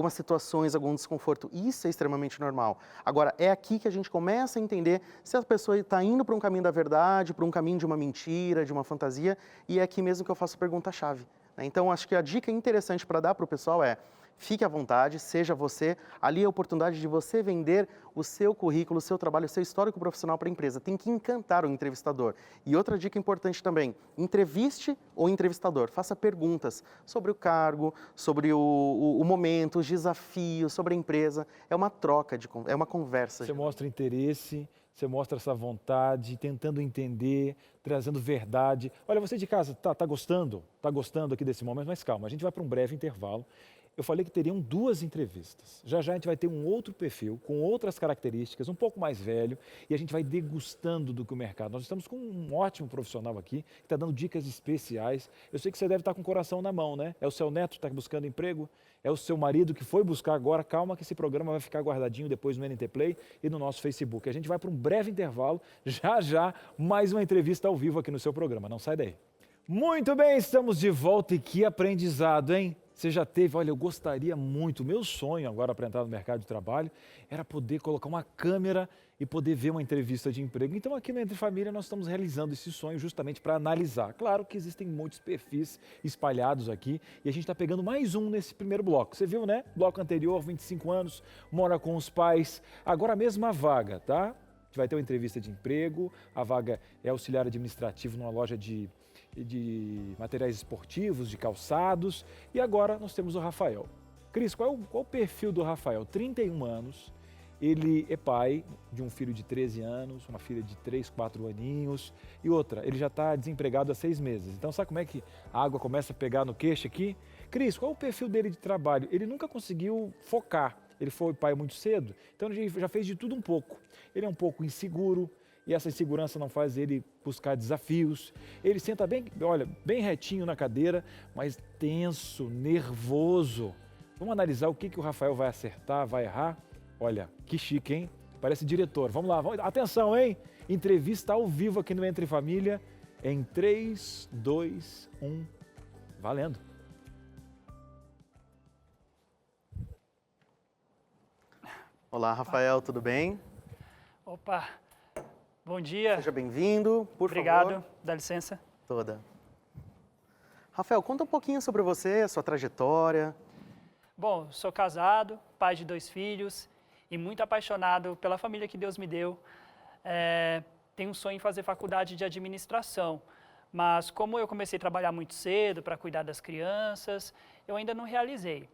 situações, algum desconforto. Isso é extremamente normal. Agora, é aqui que a gente começa a entender se a pessoa está indo para um caminho da verdade, para um caminho de uma mentira, de uma fantasia, e é aqui mesmo que eu faço a pergunta-chave. Então, acho que a dica interessante para dar para o pessoal é: fique à vontade, seja você. Ali é a oportunidade de você vender o seu currículo, o seu trabalho, o seu histórico profissional para a empresa. Tem que encantar o entrevistador. E outra dica importante também, entreviste o entrevistador. Faça perguntas sobre o cargo, sobre o momento, os desafios, sobre a empresa. É uma troca, é uma conversa. Você mostra interesse, você mostra essa vontade, tentando entender, trazendo verdade. Olha, você de casa, tá gostando? Tá gostando aqui desse momento? Mas calma, a gente vai para um breve intervalo. Eu falei que teriam 2 entrevistas. Já já a gente vai ter um outro perfil, com outras características, um pouco mais velho, e a gente vai degustando do que o mercado. Nós estamos com um ótimo profissional aqui, que está dando dicas especiais. Eu sei que você deve estar com o coração na mão, né? É o seu neto que está buscando emprego? É o seu marido que foi buscar agora? Calma que esse programa vai ficar guardadinho depois no NT Play e no nosso Facebook. A gente vai para um breve intervalo, já já mais uma entrevista ao vivo aqui no seu programa. Não sai daí. Muito bem, estamos de volta e que aprendizado, hein? Você já teve, olha, eu gostaria muito, meu sonho agora para entrar no mercado de trabalho era poder colocar uma câmera e poder ver uma entrevista de emprego. Então aqui no Entre Família nós estamos realizando esse sonho justamente para analisar. Claro que existem muitos perfis espalhados aqui e a gente está pegando mais um nesse primeiro bloco. Você viu, né? Bloco anterior, 25 anos, mora com os pais, agora a mesma vaga, tá? Vai ter uma entrevista de emprego, a vaga é auxiliar administrativo numa loja de materiais esportivos, de calçados. E agora nós temos o Rafael. Cris, qual o perfil do Rafael? 31 anos, ele é pai de um filho de 13 anos, uma filha de 3, 4 aninhos. E outra, ele já está desempregado há 6 meses. Então sabe como é que a água começa a pegar no queixo aqui? Cris, qual o perfil dele de trabalho? Ele nunca conseguiu focar. Ele foi pai muito cedo, então ele já fez de tudo um pouco. Ele é um pouco inseguro, e essa insegurança não faz ele buscar desafios. Ele senta bem, olha, bem retinho na cadeira, mas tenso, nervoso. Vamos analisar o que o Rafael vai acertar, vai errar? Olha, que chique, hein? Parece diretor. Vamos lá, atenção, hein? Entrevista ao vivo aqui no Entre Família, em 3, 2, 1, valendo. Olá, Rafael, tudo bem? Opa, bom dia. Seja bem-vindo, por favor. Obrigado, dá licença. Toda. Rafael, conta um pouquinho sobre você, a sua trajetória. Bom, sou casado, pai de 2 filhos e muito apaixonado pela família que Deus me deu. Tenho um sonho em fazer faculdade de administração, mas como eu comecei a trabalhar muito cedo para cuidar das crianças, eu ainda não realizei.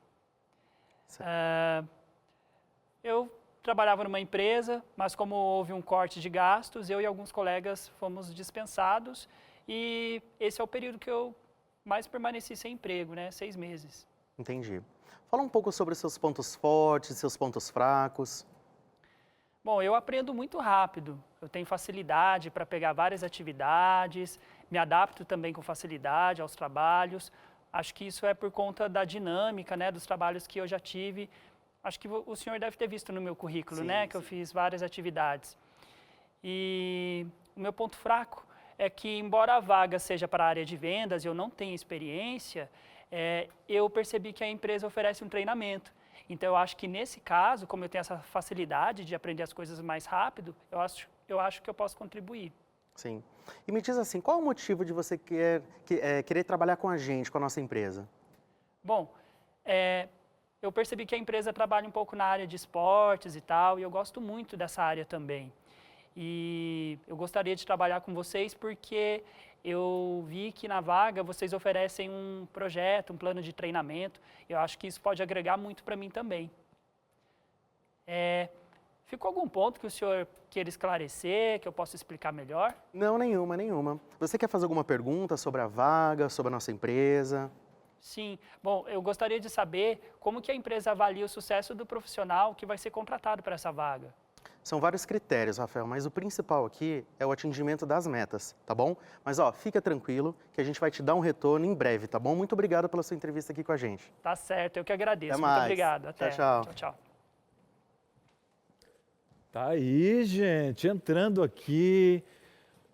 Eu trabalhava numa empresa, mas como houve um corte de gastos, eu e alguns colegas fomos dispensados e esse é o período que eu mais permaneci sem emprego, né? 6 meses. Entendi. Fala um pouco sobre os seus pontos fortes, seus pontos fracos. Bom, eu aprendo muito rápido. Eu tenho facilidade para pegar várias atividades, me adapto também com facilidade aos trabalhos. Acho que isso é por conta da dinâmica, né, dos trabalhos que eu já tive. Acho que o senhor deve ter visto no meu currículo, sim, né, que sim. eu fiz várias atividades. E O meu ponto fraco é que, embora a vaga seja para a área de vendas e eu não tenha experiência, eu percebi que a empresa oferece um treinamento. Então, eu acho que nesse caso, como eu tenho essa facilidade de aprender as coisas mais rápido, eu acho que eu posso contribuir. Sim. E me diz assim, qual é o motivo de você querer trabalhar com a gente, com a nossa empresa? Bom, eu percebi que a empresa trabalha um pouco na área de esportes e tal, e eu gosto muito dessa área também. E eu gostaria de trabalhar com vocês porque eu vi que na vaga vocês oferecem um projeto, um plano de treinamento. Eu acho que isso pode agregar muito para mim também. Ficou algum ponto que o senhor queira esclarecer, que eu possa explicar melhor? Não, nenhuma. Você quer fazer alguma pergunta sobre a vaga, sobre a nossa empresa? Sim. Bom, eu gostaria de saber como que a empresa avalia o sucesso do profissional que vai ser contratado para essa vaga. São vários critérios, Rafael, mas o principal aqui é o atingimento das metas, tá bom? Mas, fica tranquilo que a gente vai te dar um retorno em breve, tá bom? Muito obrigado pela sua entrevista aqui com a gente. Tá certo, eu que agradeço. Até Muito mais. obrigado. Até. Tchau. Tchau. Tá aí, gente, entrando aqui.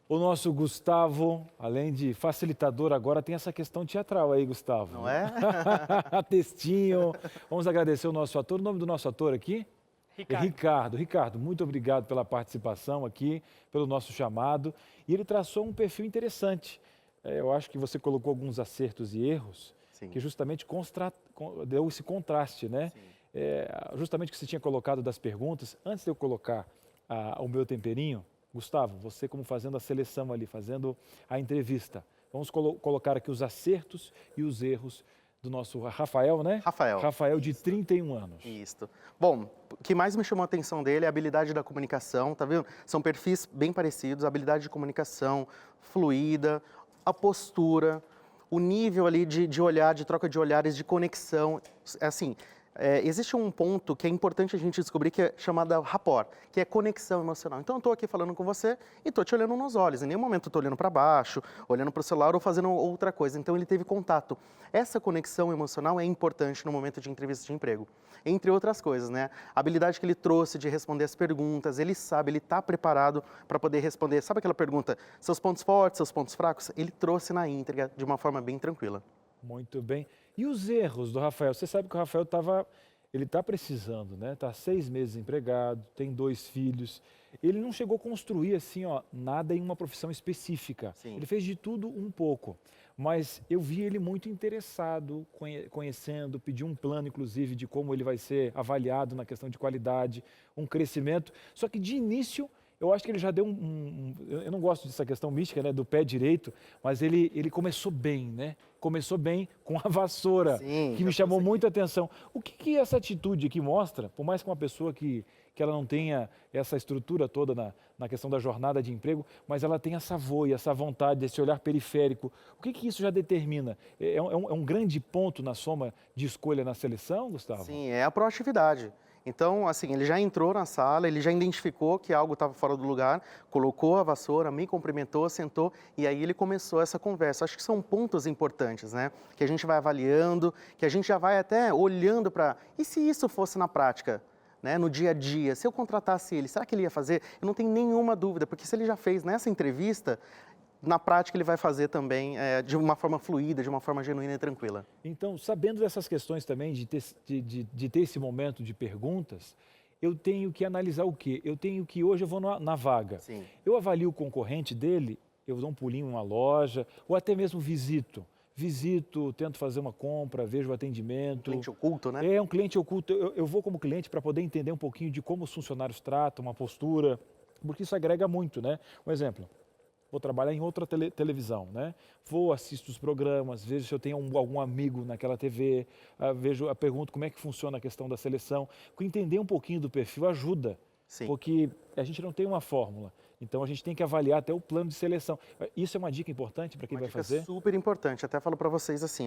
O nosso Gustavo, além de facilitador, agora tem essa questão teatral aí, Gustavo. Não é? Textinho. Vamos agradecer o nosso ator. O nome do nosso ator aqui? Ricardo. Ricardo, muito obrigado pela participação aqui, pelo nosso chamado. E ele traçou um perfil interessante. Eu acho que você colocou alguns acertos e erros, Sim. que justamente deu esse contraste, né? Justamente o que você tinha colocado das perguntas. Antes de eu colocar o meu temperinho, Gustavo, você como fazendo a seleção ali, fazendo a entrevista, vamos colocar aqui os acertos e os erros do nosso Rafael, né? Rafael, de 31 anos. Isso. Bom, o que mais me chamou a atenção dele é a habilidade da comunicação, tá vendo? São perfis bem parecidos, a habilidade de comunicação fluida, a postura, o nível ali de olhar, de troca de olhares, de conexão. Assim, existe um ponto que é importante a gente descobrir que é chamado rapport, que é conexão emocional. Então, eu estou aqui falando com você e estou te olhando nos olhos. Em nenhum momento eu estou olhando para baixo, olhando para o celular ou fazendo outra coisa. Então, ele teve contato. Essa conexão emocional é importante no momento de entrevista de emprego. Entre outras coisas, né? A habilidade que ele trouxe de responder as perguntas, ele sabe, ele está preparado para poder responder. Sabe aquela pergunta, seus pontos fortes, seus pontos fracos? Ele trouxe na íntegra, de uma forma bem tranquila. Muito bem. E os erros do Rafael? Você sabe que o Rafael está precisando, né? Está 6 meses empregado, tem 2 filhos. Ele não chegou a construir assim, nada em uma profissão específica. Sim. Ele fez de tudo um pouco. Mas eu vi ele muito interessado, conhecendo, pediu um plano, inclusive, de como ele vai ser avaliado na questão de qualidade, um crescimento. Só que de início, eu acho que ele já deu eu não gosto dessa questão mística, né, do pé direito, mas ele começou bem, né? Começou bem com a vassoura, Sim, que me chamou muito a atenção. O que essa atitude aqui mostra, por mais que uma pessoa que ela não tenha essa estrutura toda na questão da jornada de emprego, mas ela tem essa voia, essa vontade, esse olhar periférico. O que isso já determina? É um grande ponto na soma de escolha na seleção, Gustavo? Sim, é a proatividade. Então, assim, ele já entrou na sala, ele já identificou que algo estava fora do lugar, colocou a vassoura, me cumprimentou, sentou e aí ele começou essa conversa. Acho que são pontos importantes, né? Que a gente vai avaliando, que a gente já vai até olhando para... E se isso fosse na prática? Né, no dia a dia, se eu contratasse ele, será que ele ia fazer? Eu não tenho nenhuma dúvida, porque se ele já fez nessa entrevista, na prática ele vai fazer também de uma forma fluida, de uma forma genuína e tranquila. Então, sabendo dessas questões também, de ter esse momento de perguntas, eu tenho que analisar o quê? Eu tenho que, hoje eu vou na vaga, Sim. Eu avalio o concorrente dele, eu dou um pulinho em uma loja, ou até mesmo visito, tento fazer uma compra, vejo o atendimento. Cliente oculto, né? É um cliente oculto. Eu vou como cliente para poder entender um pouquinho de como os funcionários tratam, uma postura, porque isso agrega muito, né? Um exemplo, vou trabalhar em outra televisão, né? Vou, assisto os programas, vejo se eu tenho algum amigo naquela TV, pergunto como é que funciona a questão da seleção. Entender um pouquinho do perfil ajuda, Sim. Porque a gente não tem uma fórmula. Então, a gente tem que avaliar até o plano de seleção. Isso é uma dica importante para quem vai fazer? Super importante. Até falo para vocês assim,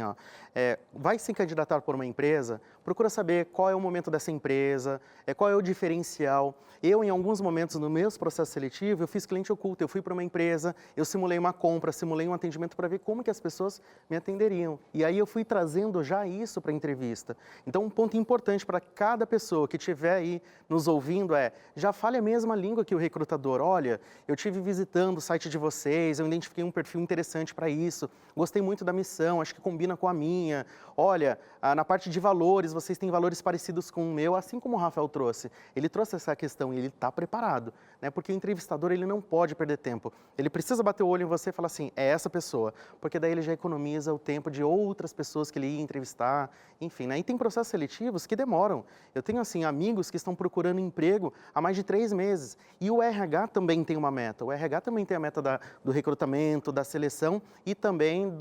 vai se candidatar por uma empresa, procura saber qual é o momento dessa empresa, qual é o diferencial. Eu, em alguns momentos, no meu processo seletivo, eu fiz cliente oculto. Eu fui para uma empresa, eu simulei uma compra, simulei um atendimento para ver como que as pessoas me atenderiam. E aí eu fui trazendo já isso para a entrevista. Então, um ponto importante para cada pessoa que estiver aí nos ouvindo já fale a mesma língua que o recrutador. Olha, eu tive visitando o site de vocês, eu identifiquei um perfil interessante para isso, gostei muito da missão, acho que combina com a minha. Olha, na parte de valores, vocês têm valores parecidos com o meu, assim como o Rafael trouxe. Ele trouxe essa questão e ele está preparado, né? Porque o entrevistador, ele não pode perder tempo. Ele precisa bater o olho em você e falar assim, é essa pessoa, porque daí ele já economiza o tempo de outras pessoas que ele ia entrevistar, enfim, né? E tem processos seletivos que demoram. Eu tenho, assim, amigos que estão procurando emprego há mais de 3 meses. E o RH também tem uma meta. O RH também tem a meta do recrutamento, da seleção e também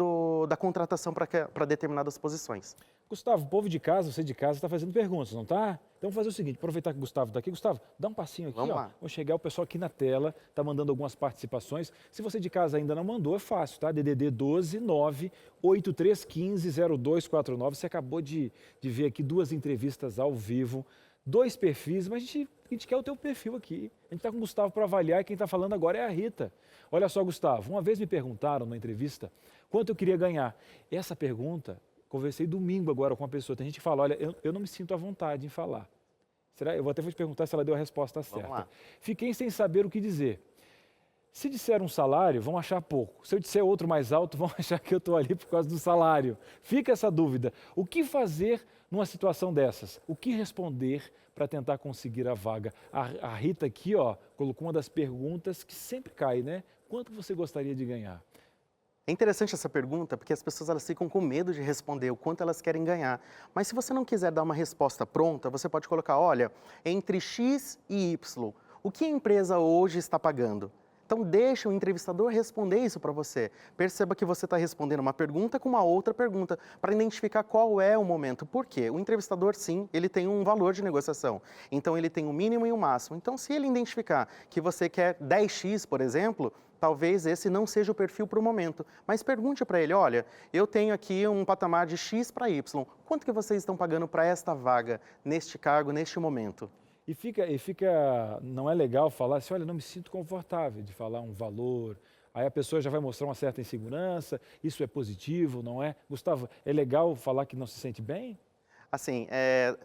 da contratação para determinadas posições. Gustavo, o povo de casa, você de casa, está fazendo perguntas, não está? Então vamos fazer o seguinte, aproveitar que o Gustavo está aqui. Gustavo, dá um passinho aqui, Vamos ó. lá. Vou chegar, o pessoal aqui na tela está mandando algumas participações. Se você de casa ainda não mandou, é fácil, tá? DDD 12 9 8315 0249. Você acabou de ver aqui 2 entrevistas ao vivo, 2 perfis, mas a gente quer o teu perfil aqui. A gente está com o Gustavo para avaliar e quem está falando agora é a Rita. Olha só, Gustavo, uma vez me perguntaram numa entrevista quanto eu queria ganhar. Essa pergunta, conversei domingo agora com uma pessoa, tem gente que fala, olha, eu não me sinto à vontade em falar. Eu vou te perguntar se ela deu a resposta certa. Vamos lá. Fiquei sem saber o que dizer. Se disser um salário, vão achar pouco. Se eu disser outro mais alto, vão achar que eu estou ali por causa do salário. Fica essa dúvida. O que fazer numa situação dessas? O que responder para tentar conseguir a vaga? A Rita aqui, ó, colocou uma das perguntas que sempre cai, né? Quanto você gostaria de ganhar? É interessante essa pergunta, porque as pessoas elas ficam com medo de responder o quanto elas querem ganhar. Mas se você não quiser dar uma resposta pronta, você pode colocar, olha, entre X e Y, o que a empresa hoje está pagando? Então, deixa o entrevistador responder isso para você. Perceba que você está respondendo uma pergunta com uma outra pergunta, para identificar qual é o momento. Por quê? O entrevistador, sim, ele tem um valor de negociação. Então, ele tem o mínimo e o máximo. Então, se ele identificar que você quer 10x, por exemplo, talvez esse não seja o perfil para o momento. Mas pergunte para ele, olha, eu tenho aqui um patamar de X para Y. Quanto que vocês estão pagando para esta vaga, neste cargo, neste momento? Não é legal falar assim, olha, não me sinto confortável de falar um valor, aí a pessoa já vai mostrar uma certa insegurança, isso é positivo, não é? Gustavo, é legal falar que não se sente bem? Assim,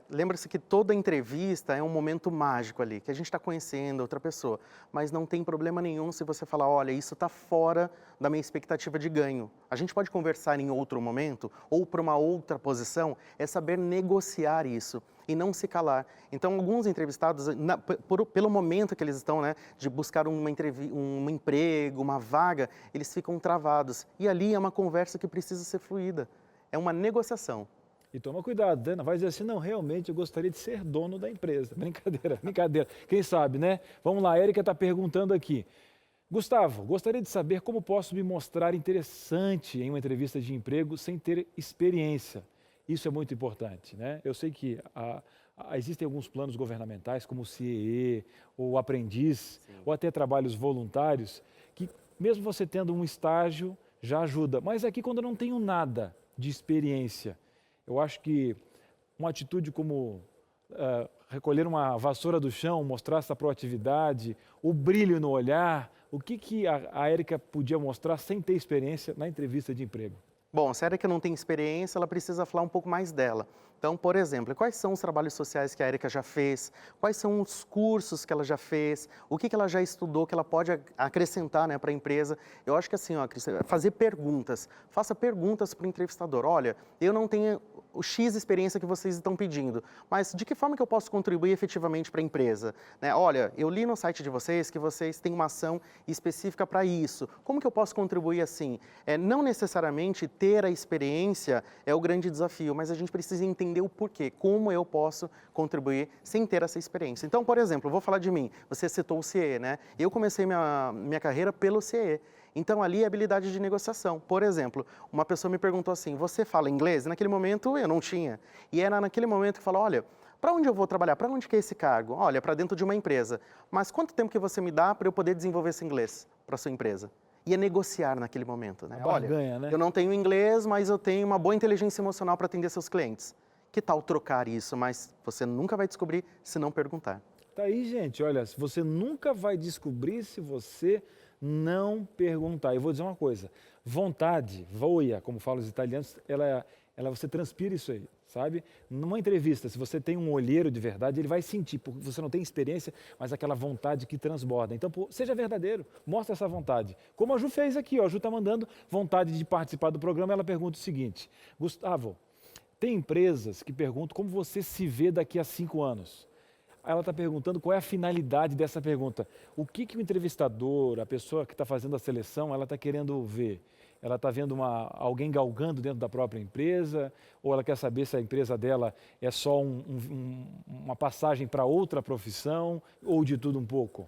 lembra-se que toda entrevista é um momento mágico ali, que a gente está conhecendo outra pessoa, mas não tem problema nenhum se você falar, olha, isso está fora da minha expectativa de ganho. A gente pode conversar em outro momento ou para uma outra posição, é saber negociar isso e não se calar. Então, alguns entrevistados, pelo momento que eles estão, né, de buscar um emprego, uma vaga, eles ficam travados. E ali é uma conversa que precisa ser fluida, é uma negociação. E toma cuidado, né? Não vai dizer assim, não, realmente eu gostaria de ser dono da empresa. Brincadeira, brincadeira. Quem sabe, né? Vamos lá, a Érica está perguntando aqui. Gustavo, gostaria de saber como posso me mostrar interessante em uma entrevista de emprego sem ter experiência. Isso é muito importante, né? Eu sei que existem alguns planos governamentais, como o CIE, o Aprendiz, sim, ou até trabalhos voluntários, que mesmo você tendo um estágio, já ajuda. Mas aqui, quando eu não tenho nada de experiência, eu acho que uma atitude como recolher uma vassoura do chão, mostrar essa proatividade, o brilho no olhar, o que a Érica podia mostrar sem ter experiência na entrevista de emprego? Bom, se a Érica não tem experiência, ela precisa falar um pouco mais dela. Então, por exemplo, quais são os trabalhos sociais que a Érica já fez? Quais são os cursos que ela já fez? O que ela já estudou que ela pode acrescentar, né, para a empresa? Eu acho que assim, ó, fazer perguntas. Faça perguntas para o entrevistador. Olha, eu não tenho o X experiência que vocês estão pedindo, mas de que forma que eu posso contribuir efetivamente para a empresa? Né? Olha, eu li no site de vocês que vocês têm uma ação específica para isso. Como que eu posso contribuir assim? Não necessariamente ter a experiência é o grande desafio, mas a gente precisa entender o porquê, como eu posso contribuir sem ter essa experiência. Então, por exemplo, eu vou falar de mim, você citou o CIE, né? Eu comecei minha carreira pelo CIE. Então, ali é habilidade de negociação. Por exemplo, uma pessoa me perguntou assim, você fala inglês? E naquele momento, eu não tinha. E era naquele momento que falou, olha, para onde eu vou trabalhar? Para onde que é esse cargo? Olha, para dentro de uma empresa. Mas quanto tempo que você me dá para eu poder desenvolver esse inglês para a sua empresa? Ia negociar naquele momento, né? Barganha, olha, né? Eu não tenho inglês, mas eu tenho uma boa inteligência emocional para atender seus clientes. Que tal trocar isso? Mas você nunca vai descobrir se não perguntar. Tá aí, gente, olha, você nunca vai descobrir se você não perguntar. Eu vou dizer uma coisa, vontade, voglia, como falam os italianos, ela você transpira isso aí, sabe? Numa entrevista, se você tem um olheiro de verdade, ele vai sentir, porque você não tem experiência, mas aquela vontade que transborda. Então, seja verdadeiro, mostra essa vontade. Como a Ju fez aqui, ó, a Ju está mandando vontade de participar do programa, ela pergunta o seguinte: Gustavo, tem empresas que perguntam como você se vê daqui a 5 anos. Ela está perguntando qual é a finalidade dessa pergunta. O que o entrevistador, a pessoa que está fazendo a seleção, ela está querendo ver? Ela está vendo alguém galgando dentro da própria empresa? Ou ela quer saber se a empresa dela é só uma passagem para outra profissão? Ou de tudo um pouco?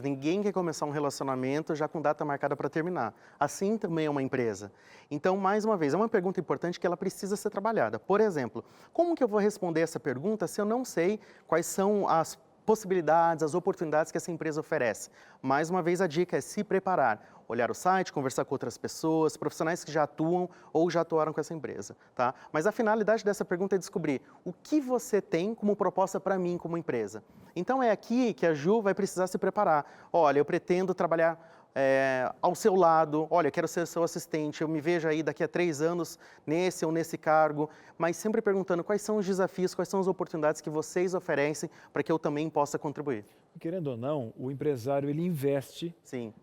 Ninguém quer começar um relacionamento já com data marcada para terminar. Assim também é uma empresa. Então, mais uma vez, é uma pergunta importante que ela precisa ser trabalhada. Por exemplo, como que eu vou responder essa pergunta se eu não sei quais são as possibilidades, as oportunidades que essa empresa oferece? Mais uma vez, a dica é se preparar. Olhar o site, conversar com outras pessoas, profissionais que já atuam ou já atuaram com essa empresa, tá? Mas a finalidade dessa pergunta é descobrir o que você tem como proposta para mim como empresa. Então é aqui que a Ju vai precisar se preparar. Olha, eu pretendo trabalhar ao seu lado, olha, eu quero ser seu assistente, eu me vejo aí daqui a 3 anos nesse ou nesse cargo, mas sempre perguntando quais são os desafios, quais são as oportunidades que vocês oferecem para que eu também possa contribuir. Querendo ou não, o empresário ele investe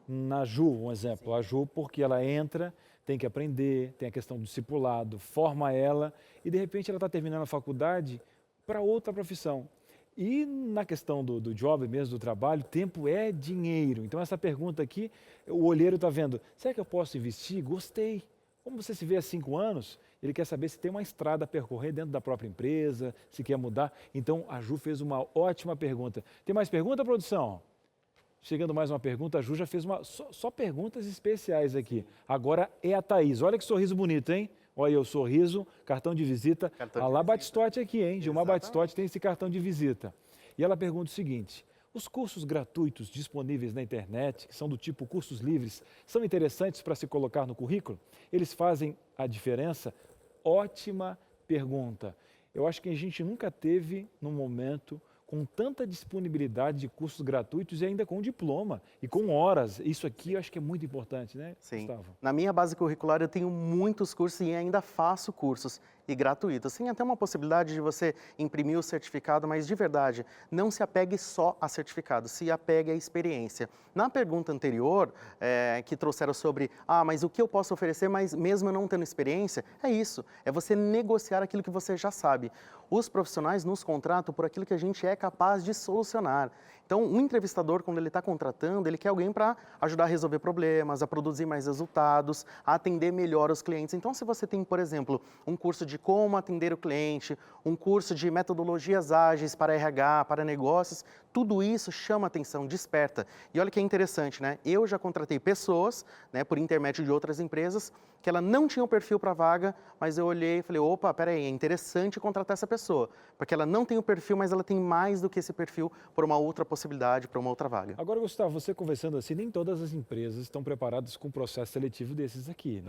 na Ju, um exemplo. Sim. A Ju, porque ela entra, tem que aprender, tem a questão do discipulado, forma ela e de repente ela está terminando a faculdade para outra profissão. E na questão do job mesmo, do trabalho, tempo é dinheiro. Então essa pergunta aqui, o olheiro está vendo, será que eu posso investir? Gostei. Como você se vê há 5 anos, ele quer saber se tem uma estrada a percorrer dentro da própria empresa, se quer mudar. Então a Ju fez uma ótima pergunta. Tem mais pergunta, produção? Chegando mais uma pergunta, a Ju já fez só perguntas especiais aqui. Agora é a Thaís. Olha que sorriso bonito, hein? Olha aí o sorriso, cartão de visita. Alá Batistotti aqui, hein? Gilmar Batistotti tem esse cartão de visita. E ela pergunta o seguinte: os cursos gratuitos disponíveis na internet, que são do tipo cursos livres, são interessantes para se colocar no currículo? Eles fazem a diferença? Ótima pergunta. Eu acho que a gente nunca teve, num momento, com tanta disponibilidade de cursos gratuitos e ainda com diploma e com horas. Isso aqui eu acho que é muito importante, né, Sim. Gustavo? Na minha base curricular eu tenho muitos cursos e ainda faço cursos e gratuitos. Tem até uma possibilidade de você imprimir o certificado, mas de verdade, não se apegue só a certificado, se apegue à experiência. Na pergunta anterior, que trouxeram sobre, mas o que eu posso oferecer, mas mesmo eu não tendo experiência, é isso, é você negociar aquilo que você já sabe. Os profissionais nos contratam por aquilo que a gente é capaz de solucionar. Então, um entrevistador, quando ele está contratando, ele quer alguém para ajudar a resolver problemas, a produzir mais resultados, a atender melhor os clientes. Então, se você tem, por exemplo, um curso de como atender o cliente, um curso de metodologias ágeis para RH, para negócios, tudo isso chama atenção, desperta. E olha que é interessante, né? Eu já contratei pessoas, né, por intermédio de outras empresas, que ela não tinha um perfil para a vaga, mas eu olhei e falei, opa, peraí, é interessante contratar essa pessoa, porque ela não tem o perfil, mas ela tem mais do que esse perfil por uma outra possibilidade, para uma outra vaga. Agora, Gustavo, você conversando assim, nem todas as empresas estão preparadas com um processo seletivo desses aqui,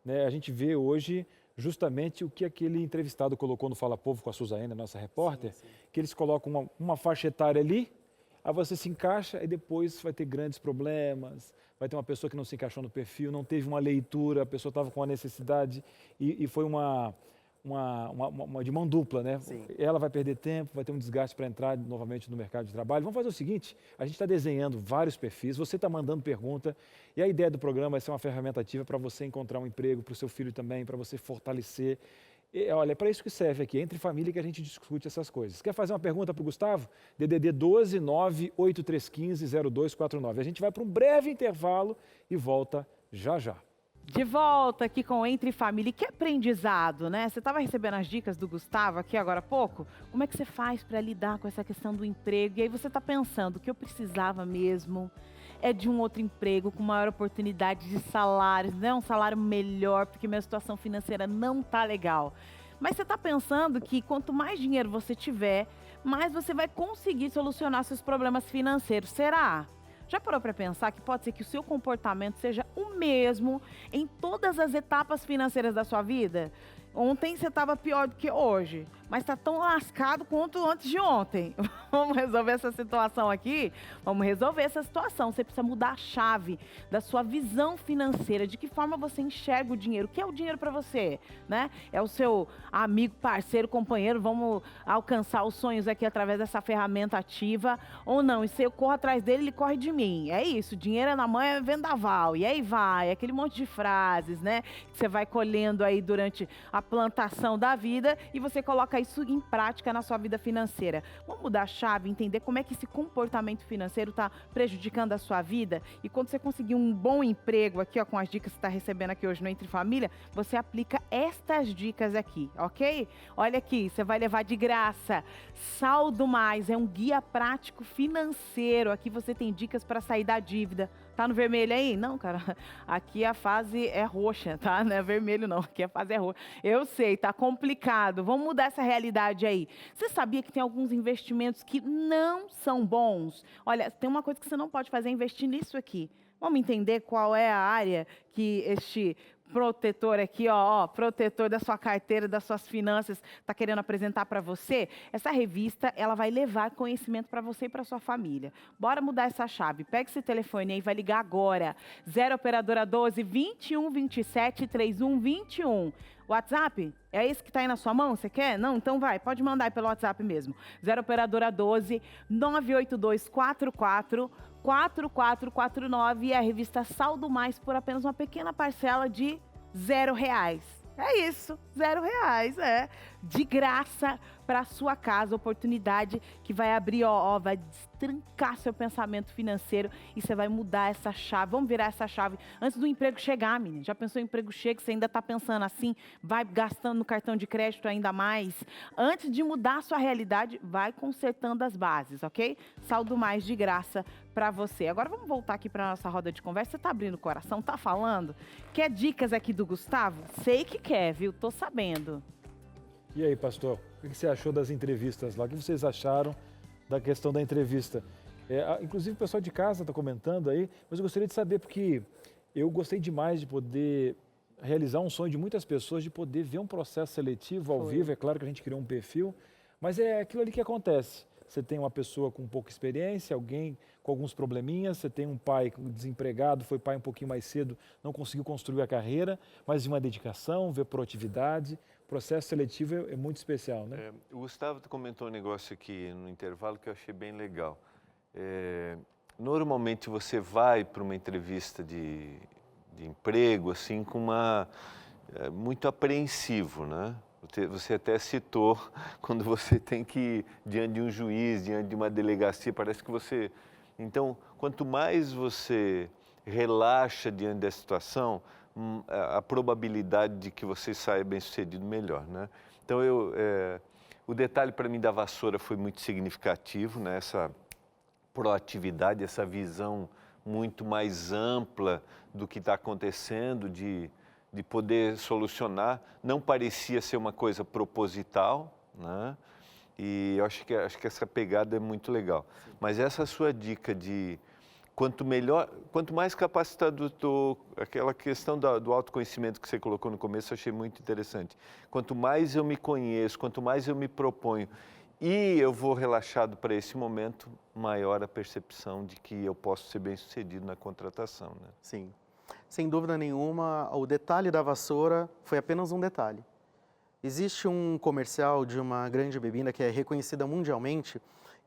né? A gente vê hoje justamente o que aquele entrevistado colocou no Fala Povo com a Suzaine, nossa repórter, que eles colocam uma faixa etária ali, aí você se encaixa e depois vai ter grandes problemas, vai ter uma pessoa que não se encaixou no perfil, não teve uma leitura, a pessoa estava com uma necessidade e foi uma de mão dupla, né? Sim. Ela vai perder tempo, vai ter um desgaste para entrar novamente no mercado de trabalho. Vamos fazer o seguinte, a gente está desenhando vários perfis, você está mandando pergunta e a ideia do programa vai ser uma ferramenta ativa para você encontrar um emprego, para o seu filho também, para você fortalecer. E, olha, é para isso que serve aqui, entre família que a gente discute essas coisas. Quer fazer uma pergunta para o Gustavo? DDD 12 98315 0249. A gente vai para um breve intervalo e volta já já. De volta aqui com Entre Família. Que aprendizado, né? Você estava recebendo as dicas do Gustavo aqui agora há pouco? Como é que você faz para lidar com essa questão do emprego? E aí você está pensando, o que eu precisava mesmo é de um outro emprego com maior oportunidade de salários, né? Um salário melhor, porque minha situação financeira não tá legal. Mas você está pensando que quanto mais dinheiro você tiver, mais você vai conseguir solucionar seus problemas financeiros. Será? Já parou para pensar que pode ser que o seu comportamento seja o mesmo em todas as etapas financeiras da sua vida? Ontem você estava pior do que hoje, mas está tão lascado quanto antes de ontem. Vamos resolver essa situação aqui? Vamos resolver essa situação. Você precisa mudar a chave da sua visão financeira, de que forma você enxerga o dinheiro. O que é o dinheiro para você, né? É o seu amigo, parceiro, companheiro. Vamos alcançar os sonhos aqui através dessa ferramenta ativa ou não? E se eu corro atrás dele, ele corre de mim. É isso, dinheiro é na mão, é vendaval. E aí vai, aquele monte de frases, né? Que você vai colhendo aí durante a plantação da vida e você coloca isso em prática na sua vida financeira. Vamos mudar a chave, entender como é que esse comportamento financeiro está prejudicando a sua vida. E quando você conseguir um bom emprego aqui, ó, com as dicas que você está recebendo aqui hoje no Entre Família, você aplica estas dicas aqui, ok? Olha aqui, você vai levar de graça Saldo Mais, é um guia prático financeiro. Aqui você tem dicas para sair da dívida. Tá no vermelho aí? Não, cara. Aqui a fase é roxa, tá? Não é vermelho, não. Aqui a fase é roxa. Eu sei, tá complicado. Vamos mudar essa realidade aí. Você sabia que tem alguns investimentos que não são bons? Olha, tem uma coisa que você não pode fazer, é investir nisso aqui. Vamos entender qual é a área que este protetor aqui, ó, protetor da sua carteira, das suas finanças, está querendo apresentar para você? Essa revista, ela vai levar conhecimento para você e para sua família. Bora mudar essa chave. Pega esse telefone aí, vai ligar agora. 0 operadora 12 21 27 31 21. WhatsApp? É esse que está aí na sua mão? Você quer? Não? Então vai, pode mandar aí pelo WhatsApp mesmo. 0 operadora 12 982 44 4449 e a revista Saldo Mais por apenas uma pequena parcela de R$0. É isso, R$0, é. De graça para sua casa, oportunidade que vai abrir, ó, vai destrancar seu pensamento financeiro e você vai mudar essa chave. Vamos virar essa chave antes do emprego chegar, menina. Já pensou em emprego chega, você ainda está pensando assim, vai gastando no cartão de crédito ainda mais. Antes de mudar a sua realidade, vai consertando as bases, ok? Saldo Mais de graça para você. Agora vamos voltar aqui para nossa roda de conversa. Você tá abrindo o coração, tá falando? Quer dicas aqui do Gustavo? Sei que quer, viu? Tô sabendo. E aí, pastor, o que você achou das entrevistas lá? O que vocês acharam da questão da entrevista? Inclusive o pessoal de casa está comentando aí, mas eu gostaria de saber, porque eu gostei demais de poder realizar um sonho de muitas pessoas, de poder ver um processo seletivo ao vivo. É claro que a gente criou um perfil, mas é aquilo ali que acontece. Você tem uma pessoa com pouca experiência, alguém com alguns probleminhas, você tem um pai desempregado, foi pai um pouquinho mais cedo, não conseguiu construir a carreira, mas de uma dedicação, ver proatividade. O processo seletivo é muito especial, né? O Gustavo comentou um negócio aqui no intervalo que eu achei bem legal. Normalmente você vai para uma entrevista de emprego assim com muito apreensivo, né? Você até citou quando você tem que ir diante de um juiz, diante de uma delegacia, parece que você... Então, quanto mais você relaxa diante da situação, a probabilidade de que você saia bem-sucedido melhor, né? Então, o detalhe para mim da vassoura foi muito significativo, né? Essa proatividade, essa visão muito mais ampla do que está acontecendo, de poder solucionar. Não parecia ser uma coisa proposital, né? E eu acho que essa pegada é muito legal. Mas essa sua dica de quanto mais capacitado estou, aquela questão do autoconhecimento que você colocou no começo, eu achei muito interessante. Quanto mais eu me conheço, quanto mais eu me proponho e eu vou relaxado para esse momento, maior a percepção de que eu posso ser bem-sucedido na contratação, né? Sim. Sem dúvida nenhuma, o detalhe da vassoura foi apenas um detalhe. Existe um comercial de uma grande bebida que é reconhecida mundialmente,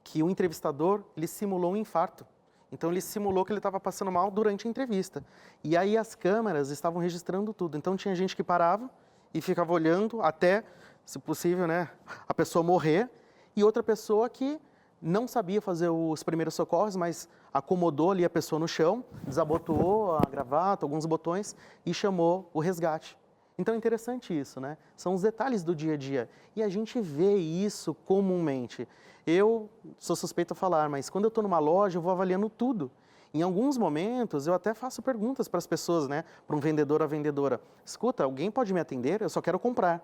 que o entrevistador, ele simulou um infarto. Então, ele simulou que ele estava passando mal durante a entrevista. E aí as câmeras estavam registrando tudo. Então, tinha gente que parava e ficava olhando até, se possível, né, a pessoa morrer. E outra pessoa que não sabia fazer os primeiros socorros, mas acomodou ali a pessoa no chão, desabotoou a gravata, alguns botões e chamou o resgate. Então é interessante isso, né? São os detalhes do dia a dia. E a gente vê isso comumente. Eu sou suspeito a falar, mas quando eu estou numa loja, eu vou avaliando tudo. Em alguns momentos, eu até faço perguntas para as pessoas, né? Para um vendedor ou vendedora. Escuta, alguém pode me atender? Eu só quero comprar.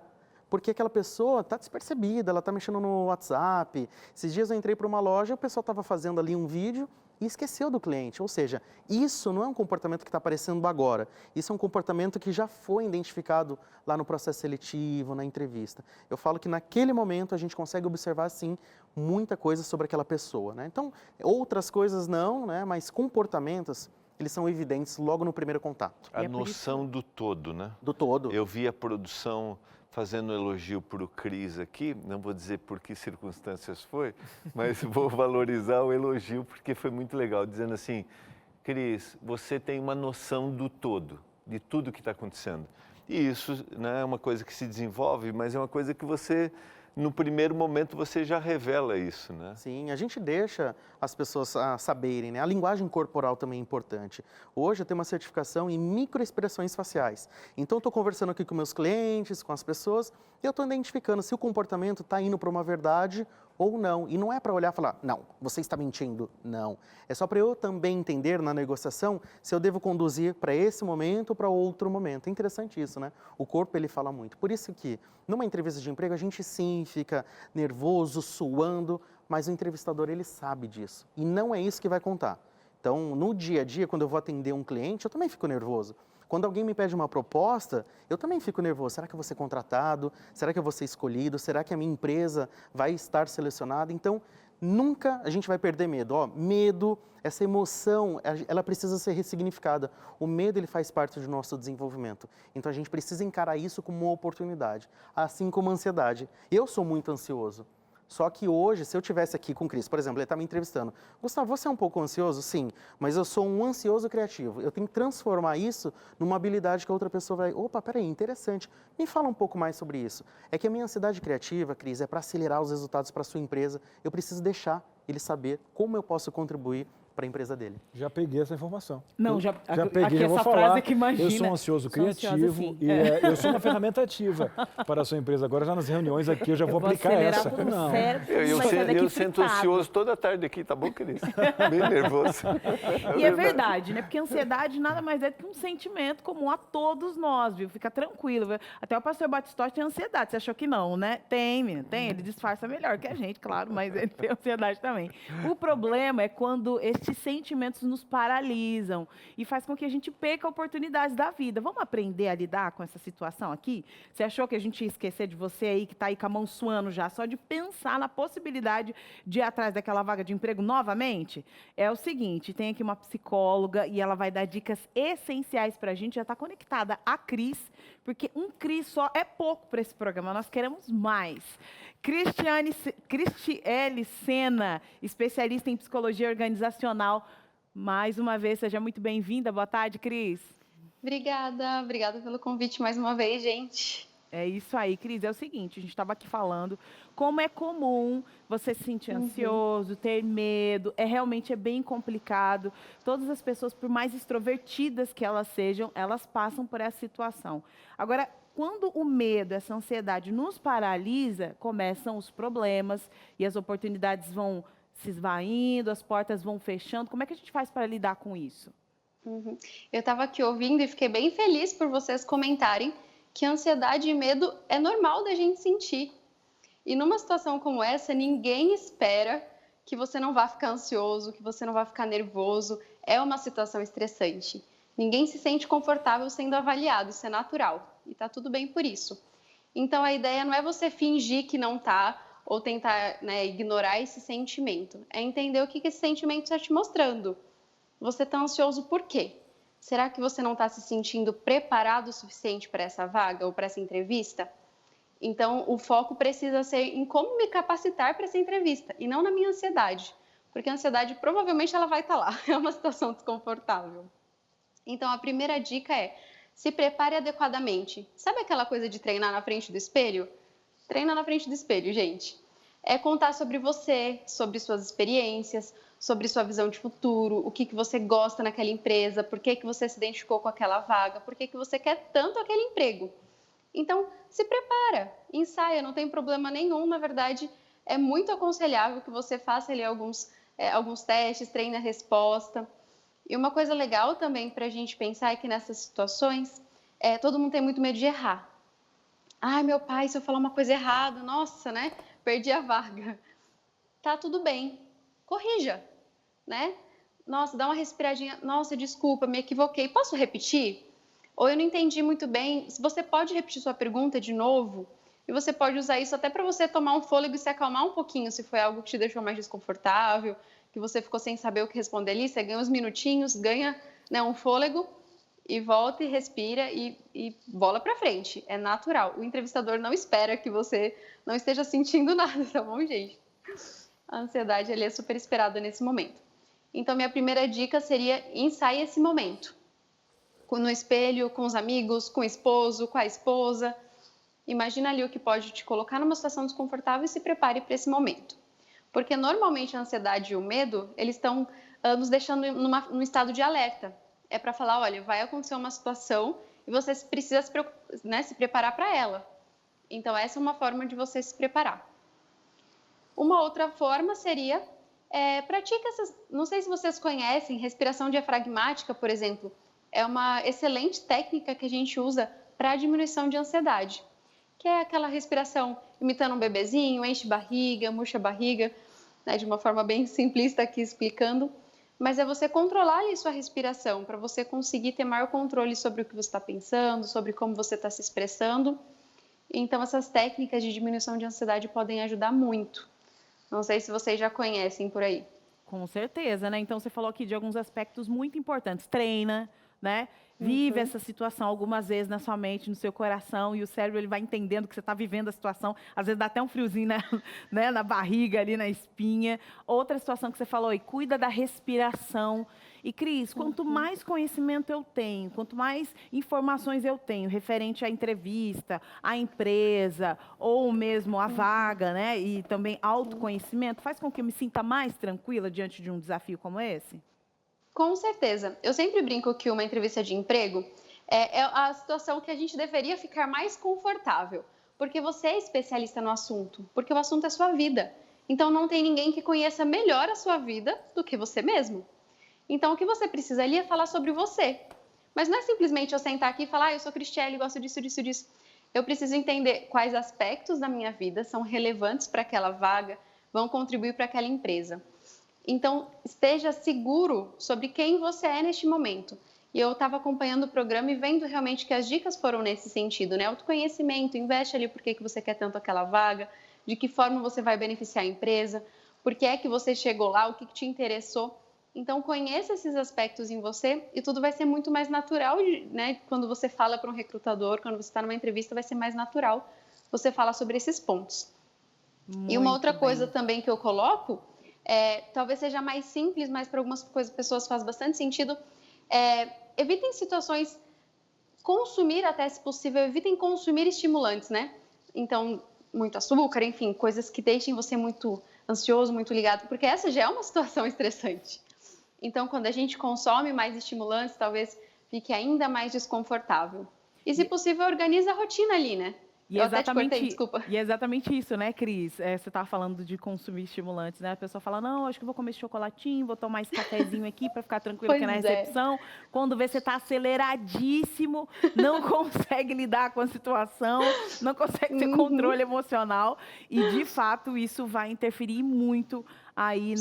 porque aquela pessoa está despercebida, ela está mexendo no WhatsApp. Esses dias eu entrei para uma loja, o pessoal estava fazendo ali um vídeo e esqueceu do cliente. Ou seja, isso não é um comportamento que está aparecendo agora. Isso é um comportamento que já foi identificado lá no processo seletivo, na entrevista. Eu falo que naquele momento a gente consegue observar, sim, muita coisa sobre aquela pessoa, né? Então, outras coisas não, né? Mas comportamentos, eles são evidentes logo no primeiro contato. A noção do todo, né? Do todo. Eu vi a produção fazendo elogio para o Cris aqui, não vou dizer por que circunstâncias foi, mas vou valorizar o elogio porque foi muito legal, dizendo assim, Cris, você tem uma noção do todo, de tudo que está acontecendo. E isso, né, é uma coisa que se desenvolve, mas é uma coisa que você, no primeiro momento, você já revela isso, né? Sim, a gente deixa as pessoas saberem, né? A linguagem corporal também é importante. Hoje eu tenho uma certificação em microexpressões faciais. Então, eu estou conversando aqui com meus clientes, com as pessoas, e eu estou identificando se o comportamento está indo para uma verdade ou não. E não é para olhar e falar, não, você está mentindo. Não. É só para eu também entender na negociação se eu devo conduzir para esse momento ou para outro momento. É interessante isso, né? O corpo, ele fala muito. Por isso que, numa entrevista de emprego, a gente sim fica nervoso, suando, mas o entrevistador, ele sabe disso. E não é isso que vai contar. Então, no dia a dia, quando eu vou atender um cliente, eu também fico nervoso. Quando alguém me pede uma proposta, eu também fico nervoso. Será que eu vou ser contratado? Será que eu vou ser escolhido? Será que a minha empresa vai estar selecionada? Então, nunca a gente vai perder medo. Ó, medo, essa emoção, ela precisa ser ressignificada. O medo, ele faz parte do nosso desenvolvimento. Então, a gente precisa encarar isso como uma oportunidade, assim como a ansiedade. Eu sou muito ansioso. Só que hoje, se eu estivesse aqui com o Cris, por exemplo, ele está me entrevistando. Gustavo, você é um pouco ansioso? Sim, mas eu sou um ansioso criativo. Eu tenho que transformar isso numa habilidade que a outra pessoa vai... Opa, peraí, interessante. Me fala um pouco mais sobre isso. É que a minha ansiedade criativa, Cris, é para acelerar os resultados para a sua empresa. Eu preciso deixar ele saber como eu posso contribuir para a empresa dele. Já peguei essa informação. Não, já peguei, aqui já vou essa falar. frase que imagina. Eu sou ansioso criativo assim, e eu sou uma ferramenta ativa para a sua empresa. Agora, já nas reuniões aqui, eu já vou aplicar essa. Não. Eu sento ansioso toda tarde aqui, tá bom, Cris? Bem nervoso. E é verdade, né? Porque a ansiedade nada mais é do que um sentimento comum a todos nós, viu? Fica tranquilo. Viu? Até o pastor Batistotti tem ansiedade. Você achou que não, né? Tem, menina, tem. Ele disfarça melhor que a gente, claro, mas ele tem ansiedade também. O problema é quando esses sentimentos nos paralisam e faz com que a gente perca oportunidades da vida. Vamos aprender a lidar com essa situação aqui? Você achou que a gente ia esquecer de você aí, que está aí com a mão suando já, só de pensar na possibilidade de ir atrás daquela vaga de emprego novamente? É o seguinte, tem aqui uma psicóloga e ela vai dar dicas essenciais para a gente, já está conectada a Cris, porque um Cris só é pouco para esse programa, nós queremos mais. Cristiele Sena, especialista em psicologia organizacional. Mais uma vez, seja muito bem-vinda. Boa tarde, Cris. Obrigada pelo convite mais uma vez, gente. É isso aí, Cris. É o seguinte, a gente estava aqui falando como é comum você se sentir ansioso, ter medo. Realmente é bem complicado. Todas as pessoas, por mais extrovertidas que elas sejam, elas passam por essa situação. Agora, quando o medo, essa ansiedade nos paralisa, começam os problemas e as oportunidades vão se esvaindo, as portas vão fechando. Como é que a gente faz para lidar com isso? Eu estava aqui ouvindo e fiquei bem feliz por vocês comentarem que ansiedade e medo é normal da gente sentir. E numa situação como essa, ninguém espera que você não vá ficar ansioso, que você não vá ficar nervoso. É uma situação estressante. Ninguém se sente confortável sendo avaliado, isso é natural. E está tudo bem por isso. Então, a ideia não é você fingir que não está ou tentar, né, ignorar esse sentimento. É entender o que esse sentimento está te mostrando. Você está ansioso por quê? Será que você não está se sentindo preparado o suficiente para essa vaga ou para essa entrevista? Então, o foco precisa ser em como me capacitar para essa entrevista e não na minha ansiedade. Porque a ansiedade, provavelmente, ela vai estar lá. É uma situação desconfortável. Então, a primeira dica é: se prepare adequadamente. Sabe aquela coisa de treinar na frente do espelho? Treina na frente do espelho, gente. É contar sobre você, sobre suas experiências, sobre sua visão de futuro, o que você gosta naquela empresa, por que você se identificou com aquela vaga, por que você quer tanto aquele emprego. Então, se prepara, ensaia, não tem problema nenhum. Na verdade, é muito aconselhável que você faça ali alguns testes, treine a resposta. E uma coisa legal também para a gente pensar é que nessas situações, todo mundo tem muito medo de errar. Ai, meu pai, se eu falar uma coisa errada, nossa, né? Perdi a vaga. Tá tudo bem. Corrija, né? Nossa, dá uma respiradinha. Nossa, desculpa, me equivoquei. Posso repetir? Ou eu não entendi muito bem. Você pode repetir sua pergunta de novo? E você pode usar isso até para você tomar um fôlego e se acalmar um pouquinho, se foi algo que te deixou mais desconfortável, que você ficou sem saber o que responder ali. Você ganha uns minutinhos, ganha, né, um fôlego e volta e respira e bola para frente. É natural. O entrevistador não espera que você não esteja sentindo nada, tá bom, gente? A ansiedade é super esperada nesse momento. Então, minha primeira dica seria ensaie esse momento. No espelho, com os amigos, com o esposo, com a esposa. Imagina ali o que pode te colocar numa situação desconfortável e se prepare para esse momento. Porque normalmente a ansiedade e o medo, eles estão nos deixando num estado de alerta. É para falar, olha, vai acontecer uma situação e você precisa se preparar para ela. Então, essa é uma forma de você se preparar. Uma outra forma seria, pratique essas, não sei se vocês conhecem, respiração diafragmática, por exemplo, é uma excelente técnica que a gente usa para a diminuição de ansiedade, que é aquela respiração imitando um bebezinho, enche barriga, murcha barriga, né, de uma forma bem simplista aqui explicando, mas é você controlar ali sua respiração, para você conseguir ter maior controle sobre o que você está pensando, sobre como você está se expressando. Então, essas técnicas de diminuição de ansiedade podem ajudar muito. Não sei se vocês já conhecem por aí. Com certeza, né? Então, você falou aqui de alguns aspectos muito importantes. Treina, né? Vive essa situação algumas vezes na sua mente, no seu coração, e o cérebro ele vai entendendo que você está vivendo a situação. Às vezes dá até um friozinho né, na barriga, ali na espinha. Outra situação que você falou, e cuida da respiração. E, Cris, quanto mais conhecimento eu tenho, quanto mais informações eu tenho referente à entrevista, à empresa, ou mesmo à vaga, né? E também autoconhecimento, faz com que eu me sinta mais tranquila diante de um desafio como esse? Com certeza. Eu sempre brinco que uma entrevista de emprego é a situação que a gente deveria ficar mais confortável, porque você é especialista no assunto, porque o assunto é sua vida. Então, não tem ninguém que conheça melhor a sua vida do que você mesmo. Então, o que você precisa ali é falar sobre você. Mas não é simplesmente eu sentar aqui e falar, eu sou Cristiele, gosto disso, disso, disso. Eu preciso entender quais aspectos da minha vida são relevantes para aquela vaga, vão contribuir para aquela empresa. Então, esteja seguro sobre quem você é neste momento. E eu estava acompanhando o programa e vendo realmente que as dicas foram nesse sentido, né? Autoconhecimento, investe ali por que você quer tanto aquela vaga, de que forma você vai beneficiar a empresa, por que é que você chegou lá, o que te interessou. Então, conheça esses aspectos em você e tudo vai ser muito mais natural, né? Quando você fala para um recrutador, quando você está numa entrevista, vai ser mais natural você falar sobre esses pontos. E uma outra coisa também que eu coloco, talvez seja mais simples, mas para algumas pessoas faz bastante sentido, evitem situações, consumir até se possível, evitem consumir estimulantes, né? Então, muito açúcar, enfim, coisas que deixem você muito ansioso, muito ligado, porque essa já é uma situação estressante. Então, quando a gente consome mais estimulantes, talvez fique ainda mais desconfortável. E, se possível, organiza a rotina ali, né? E eu até te cortei, desculpa. E é exatamente isso, né, Cris? Você estava falando de consumir estimulantes, né? A pessoa fala, não, acho que vou comer esse chocolatinho, vou tomar esse cafezinho aqui para ficar tranquilo aqui na recepção. Quando vê, você está aceleradíssimo, não consegue lidar com a situação, não consegue ter controle emocional. E, de fato, isso vai interferir muito aí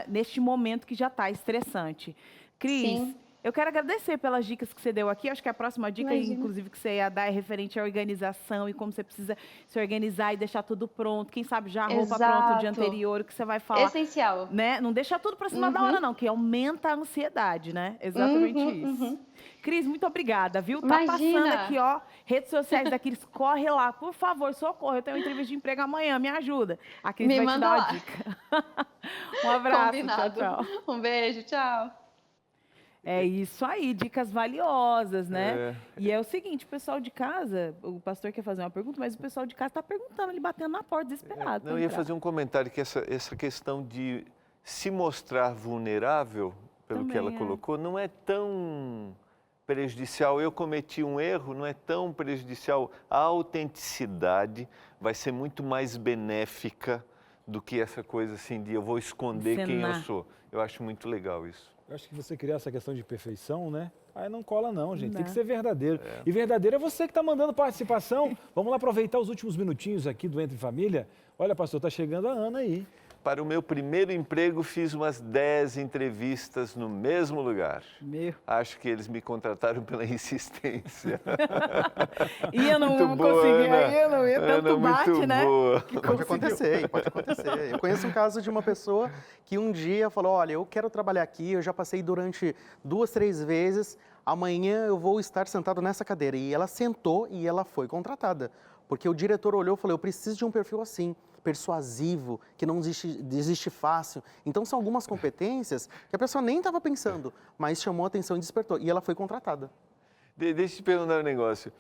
neste momento que já está estressante. Cris, eu quero agradecer pelas dicas que você deu aqui. Acho que a próxima dica, inclusive, que você ia dar é referente à organização e como você precisa se organizar e deixar tudo pronto. Quem sabe já a roupa pronta o dia anterior, o que você vai falar. Essencial. Né? Não deixa tudo para cima da hora, não, que aumenta a ansiedade, né? Exatamente isso. Cris, muito obrigada, viu? Tá passando aqui, ó, redes sociais da Cris. Corre lá, por favor, socorro. Eu tenho uma entrevista de emprego amanhã, me ajuda. A Cris vai te dar uma dica. Um abraço, Combinado. Tchau. Um beijo, tchau. É isso aí, dicas valiosas, né? E é o seguinte, o pessoal de casa, o pastor quer fazer uma pergunta, mas o pessoal de casa está perguntando, ele batendo na porta, desesperado. Eu ia fazer um comentário que essa questão de se mostrar vulnerável, pelo que ela colocou, não é tão prejudicial. Eu cometi um erro, não é tão prejudicial. A autenticidade vai ser muito mais benéfica do que essa coisa assim de eu vou esconder quem eu sou. Eu acho muito legal isso. Eu acho que você criar essa questão de perfeição, né? Aí não cola não, gente. Tem que Né? ser verdadeiro. E verdadeiro é você que está mandando participação. Vamos lá aproveitar os últimos minutinhos aqui do Entre em Família. Olha, pastor, está chegando a Ana aí. Para o meu primeiro emprego, fiz umas 10 entrevistas no mesmo lugar. Acho que eles me contrataram pela insistência. Ia não Muito boa, conseguir, Ana. aí não ia, tanto Ana, bate, muito né? boa. Pode acontecer, pode acontecer. Eu conheço um caso de uma pessoa que um dia falou, olha, eu quero trabalhar aqui, eu já passei durante 2, 3 vezes, amanhã eu vou estar sentado nessa cadeira. E ela sentou e ela foi contratada. Porque o diretor olhou e falou, eu preciso de um perfil assim, persuasivo, que não desiste fácil. Então, são algumas competências que a pessoa nem estava pensando, mas chamou a atenção e despertou. E ela foi contratada. Deixa eu te perguntar um negócio.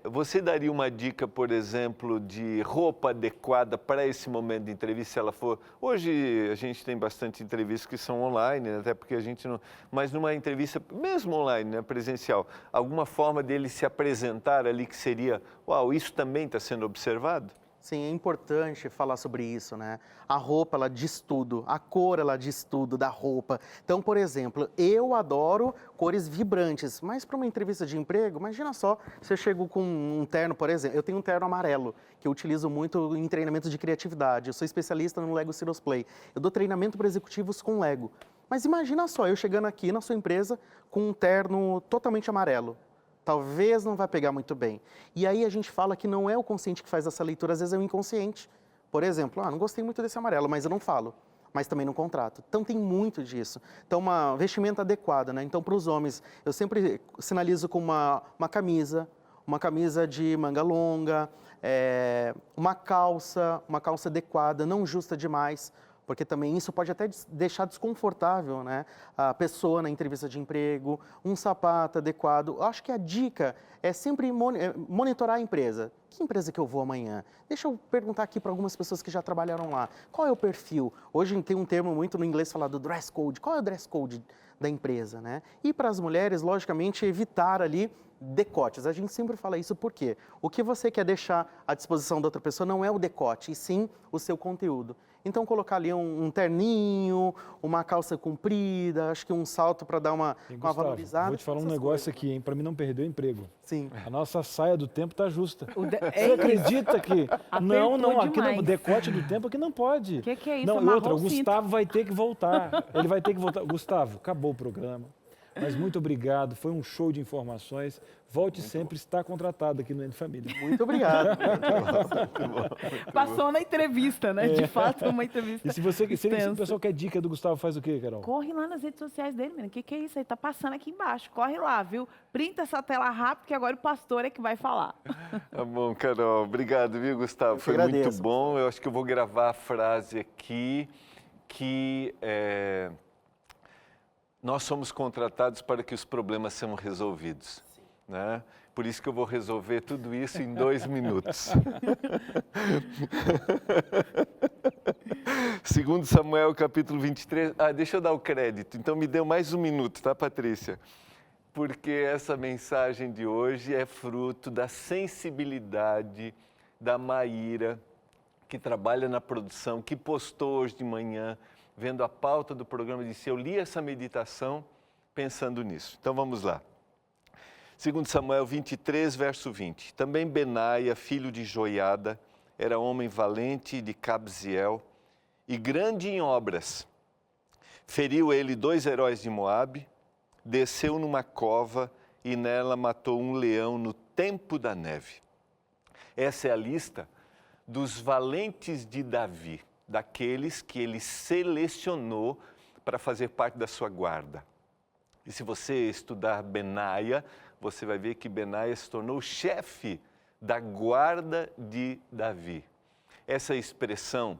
Você daria uma dica, por exemplo, de roupa adequada para esse momento de entrevista, se ela for... Hoje a gente tem bastante entrevistas que são online, né? Até porque a gente não... Mas numa entrevista, mesmo online, né? Presencial, alguma forma dele se apresentar ali que seria, uau, isso também está sendo observado? Sim, é importante falar sobre isso, né? A roupa, ela diz tudo, a cor, ela diz tudo da roupa. Então, por exemplo, eu adoro cores vibrantes, mas para uma entrevista de emprego, imagina só, se eu chego com um terno, por exemplo, eu tenho um terno amarelo, que eu utilizo muito em treinamentos de criatividade, eu sou especialista no Lego Serious Play, eu dou treinamento para executivos com Lego. Mas imagina só, eu chegando aqui na sua empresa com um terno totalmente amarelo. Talvez não vai pegar muito bem. E aí a gente fala que não é o consciente que faz essa leitura, às vezes é o inconsciente. Por exemplo, não gostei muito desse amarelo, mas eu não falo, mas também não contrato. Então tem muito disso. Então uma vestimenta adequada, né? Então para os homens, eu sempre sinalizo com uma camisa de manga longa, uma calça adequada, não justa demais, porque também isso pode até deixar desconfortável, né, a pessoa na entrevista de emprego, um sapato adequado. Eu acho que a dica é sempre monitorar a empresa. Que empresa que eu vou amanhã? Deixa eu perguntar aqui para algumas pessoas que já trabalharam lá. Qual é o perfil? Hoje tem um termo muito no inglês falado dress code. Qual é o dress code da empresa, né? E para as mulheres, logicamente, evitar ali decotes. A gente sempre fala isso porque o que você quer deixar à disposição da outra pessoa não é o decote, e sim o seu conteúdo. Então, colocar ali um terninho, uma calça comprida, acho que um salto para dar uma Gustavo, valorizada. vou te falar um negócio aqui, hein, para mim não perder o emprego. Sim. A nossa saia do tempo tá justa. Você acredita que... Não, aqui no decote do tempo aqui não pode. O que é isso? Não, e Amarrou outra, o o cinto. Gustavo vai ter que voltar. Ele vai ter que voltar. Gustavo, acabou o programa. Mas muito obrigado, foi um show de informações. Volte sempre, está contratado aqui no Entre Família. Muito obrigado. Passou na entrevista, né? De fato, uma entrevista. E se o pessoal quer dica do Gustavo, faz o quê, Carol? Corre lá nas redes sociais dele, menino. O que é isso aí? Tá passando aqui embaixo. Corre lá, viu? Printa essa tela rápido, que agora o pastor é que vai falar. Tá bom, Carol. Obrigado, viu, Gustavo? Foi muito bom. Eu acho que eu vou gravar a frase aqui, que nós somos contratados para que os problemas sejam resolvidos. Né? Por isso que eu vou resolver tudo isso em 2 minutos. 2 Samuel, capítulo 23. Deixa eu dar o crédito. Então, me deu mais 1 minuto, tá, Patrícia? Porque essa mensagem de hoje é fruto da sensibilidade da Maíra, que trabalha na produção, que postou hoje de manhã, vendo a pauta do programa, disse, eu li essa meditação pensando nisso. Então, vamos lá. 2 Samuel 23, verso 20. Também Benaia, filho de Joiada, era homem valente de Cabziel e grande em obras. Feriu ele 2 heróis de Moabe, desceu numa cova e nela matou um leão no tempo da neve. Essa é a lista dos valentes de Davi, daqueles que ele selecionou para fazer parte da sua guarda. E se você estudar Benaia, você vai ver que Benaia se tornou o chefe da guarda de Davi. Essa expressão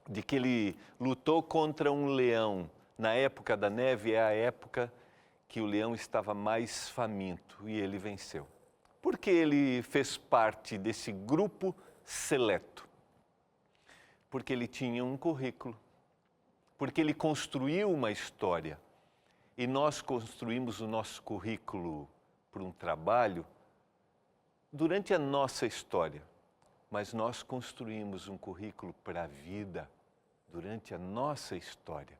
de que ele lutou contra um leão na época da neve é a época que o leão estava mais faminto e ele venceu. Porque ele fez parte desse grupo seleto. Porque ele tinha um currículo. Porque ele construiu uma história. E nós construímos o nosso currículo por um trabalho durante a nossa história, mas nós construímos um currículo para a vida durante a nossa história.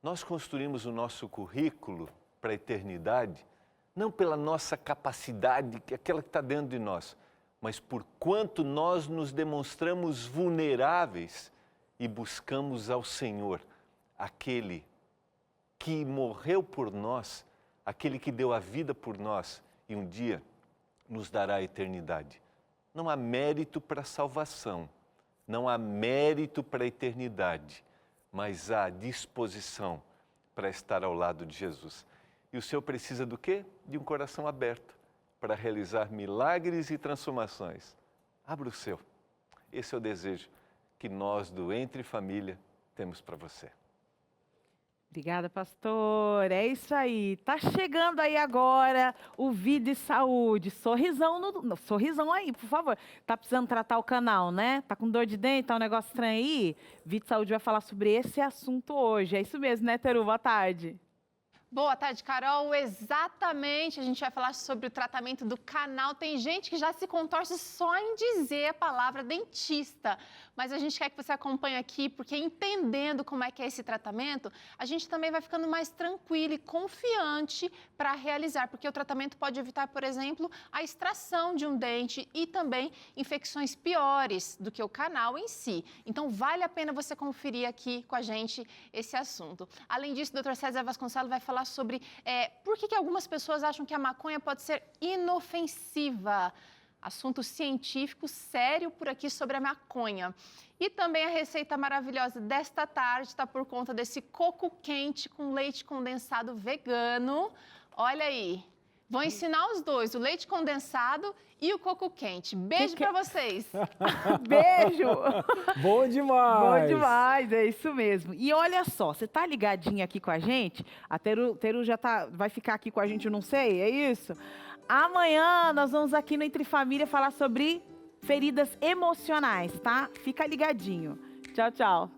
Nós construímos o nosso currículo para a eternidade, não pela nossa capacidade, aquela que está dentro de nós, mas por quanto nós nos demonstramos vulneráveis e buscamos ao Senhor, aquele que morreu por nós, aquele que deu a vida por nós e um dia nos dará a eternidade. Não há mérito para a salvação, não há mérito para a eternidade, mas há disposição para estar ao lado de Jesus. E o Senhor precisa do quê? De um coração aberto para realizar milagres e transformações. Abra o seu. Esse é o desejo que nós do Entre Família temos para você. Obrigada, pastor. É isso aí. Tá chegando aí agora o Vida e Saúde. Sorrisão aí, por favor. Tá precisando tratar o canal, né? Tá com dor de dente, tá um negócio estranho aí? Vida e Saúde vai falar sobre esse assunto hoje. É isso mesmo, né, Teru? Boa tarde. Boa tarde, Carol. Exatamente, a gente vai falar sobre o tratamento do canal. Tem gente que já se contorce só em dizer a palavra dentista, mas a gente quer que você acompanhe aqui, porque entendendo como é que é esse tratamento, a gente também vai ficando mais tranquilo e confiante para realizar, porque o tratamento pode evitar, por exemplo, a extração de um dente e também infecções piores do que o canal em si. Então, vale a pena você conferir aqui com a gente esse assunto. Além disso, o Dr. César Vasconcelos vai falar sobre por que algumas pessoas acham que a maconha pode ser inofensiva. Assunto científico sério por aqui sobre a maconha. E também a receita maravilhosa desta tarde está por conta desse coco quente com leite condensado vegano. Olha aí, vou ensinar os dois, o leite condensado e o coco quente. Beijo para vocês. Beijo. Bom demais. Bom demais, é isso mesmo. E olha só, você tá ligadinha aqui com a gente? A Teru já vai ficar aqui com a gente, eu não sei, é isso? Amanhã nós vamos aqui no Entre Família falar sobre feridas emocionais, tá? Fica ligadinho. Tchau, tchau.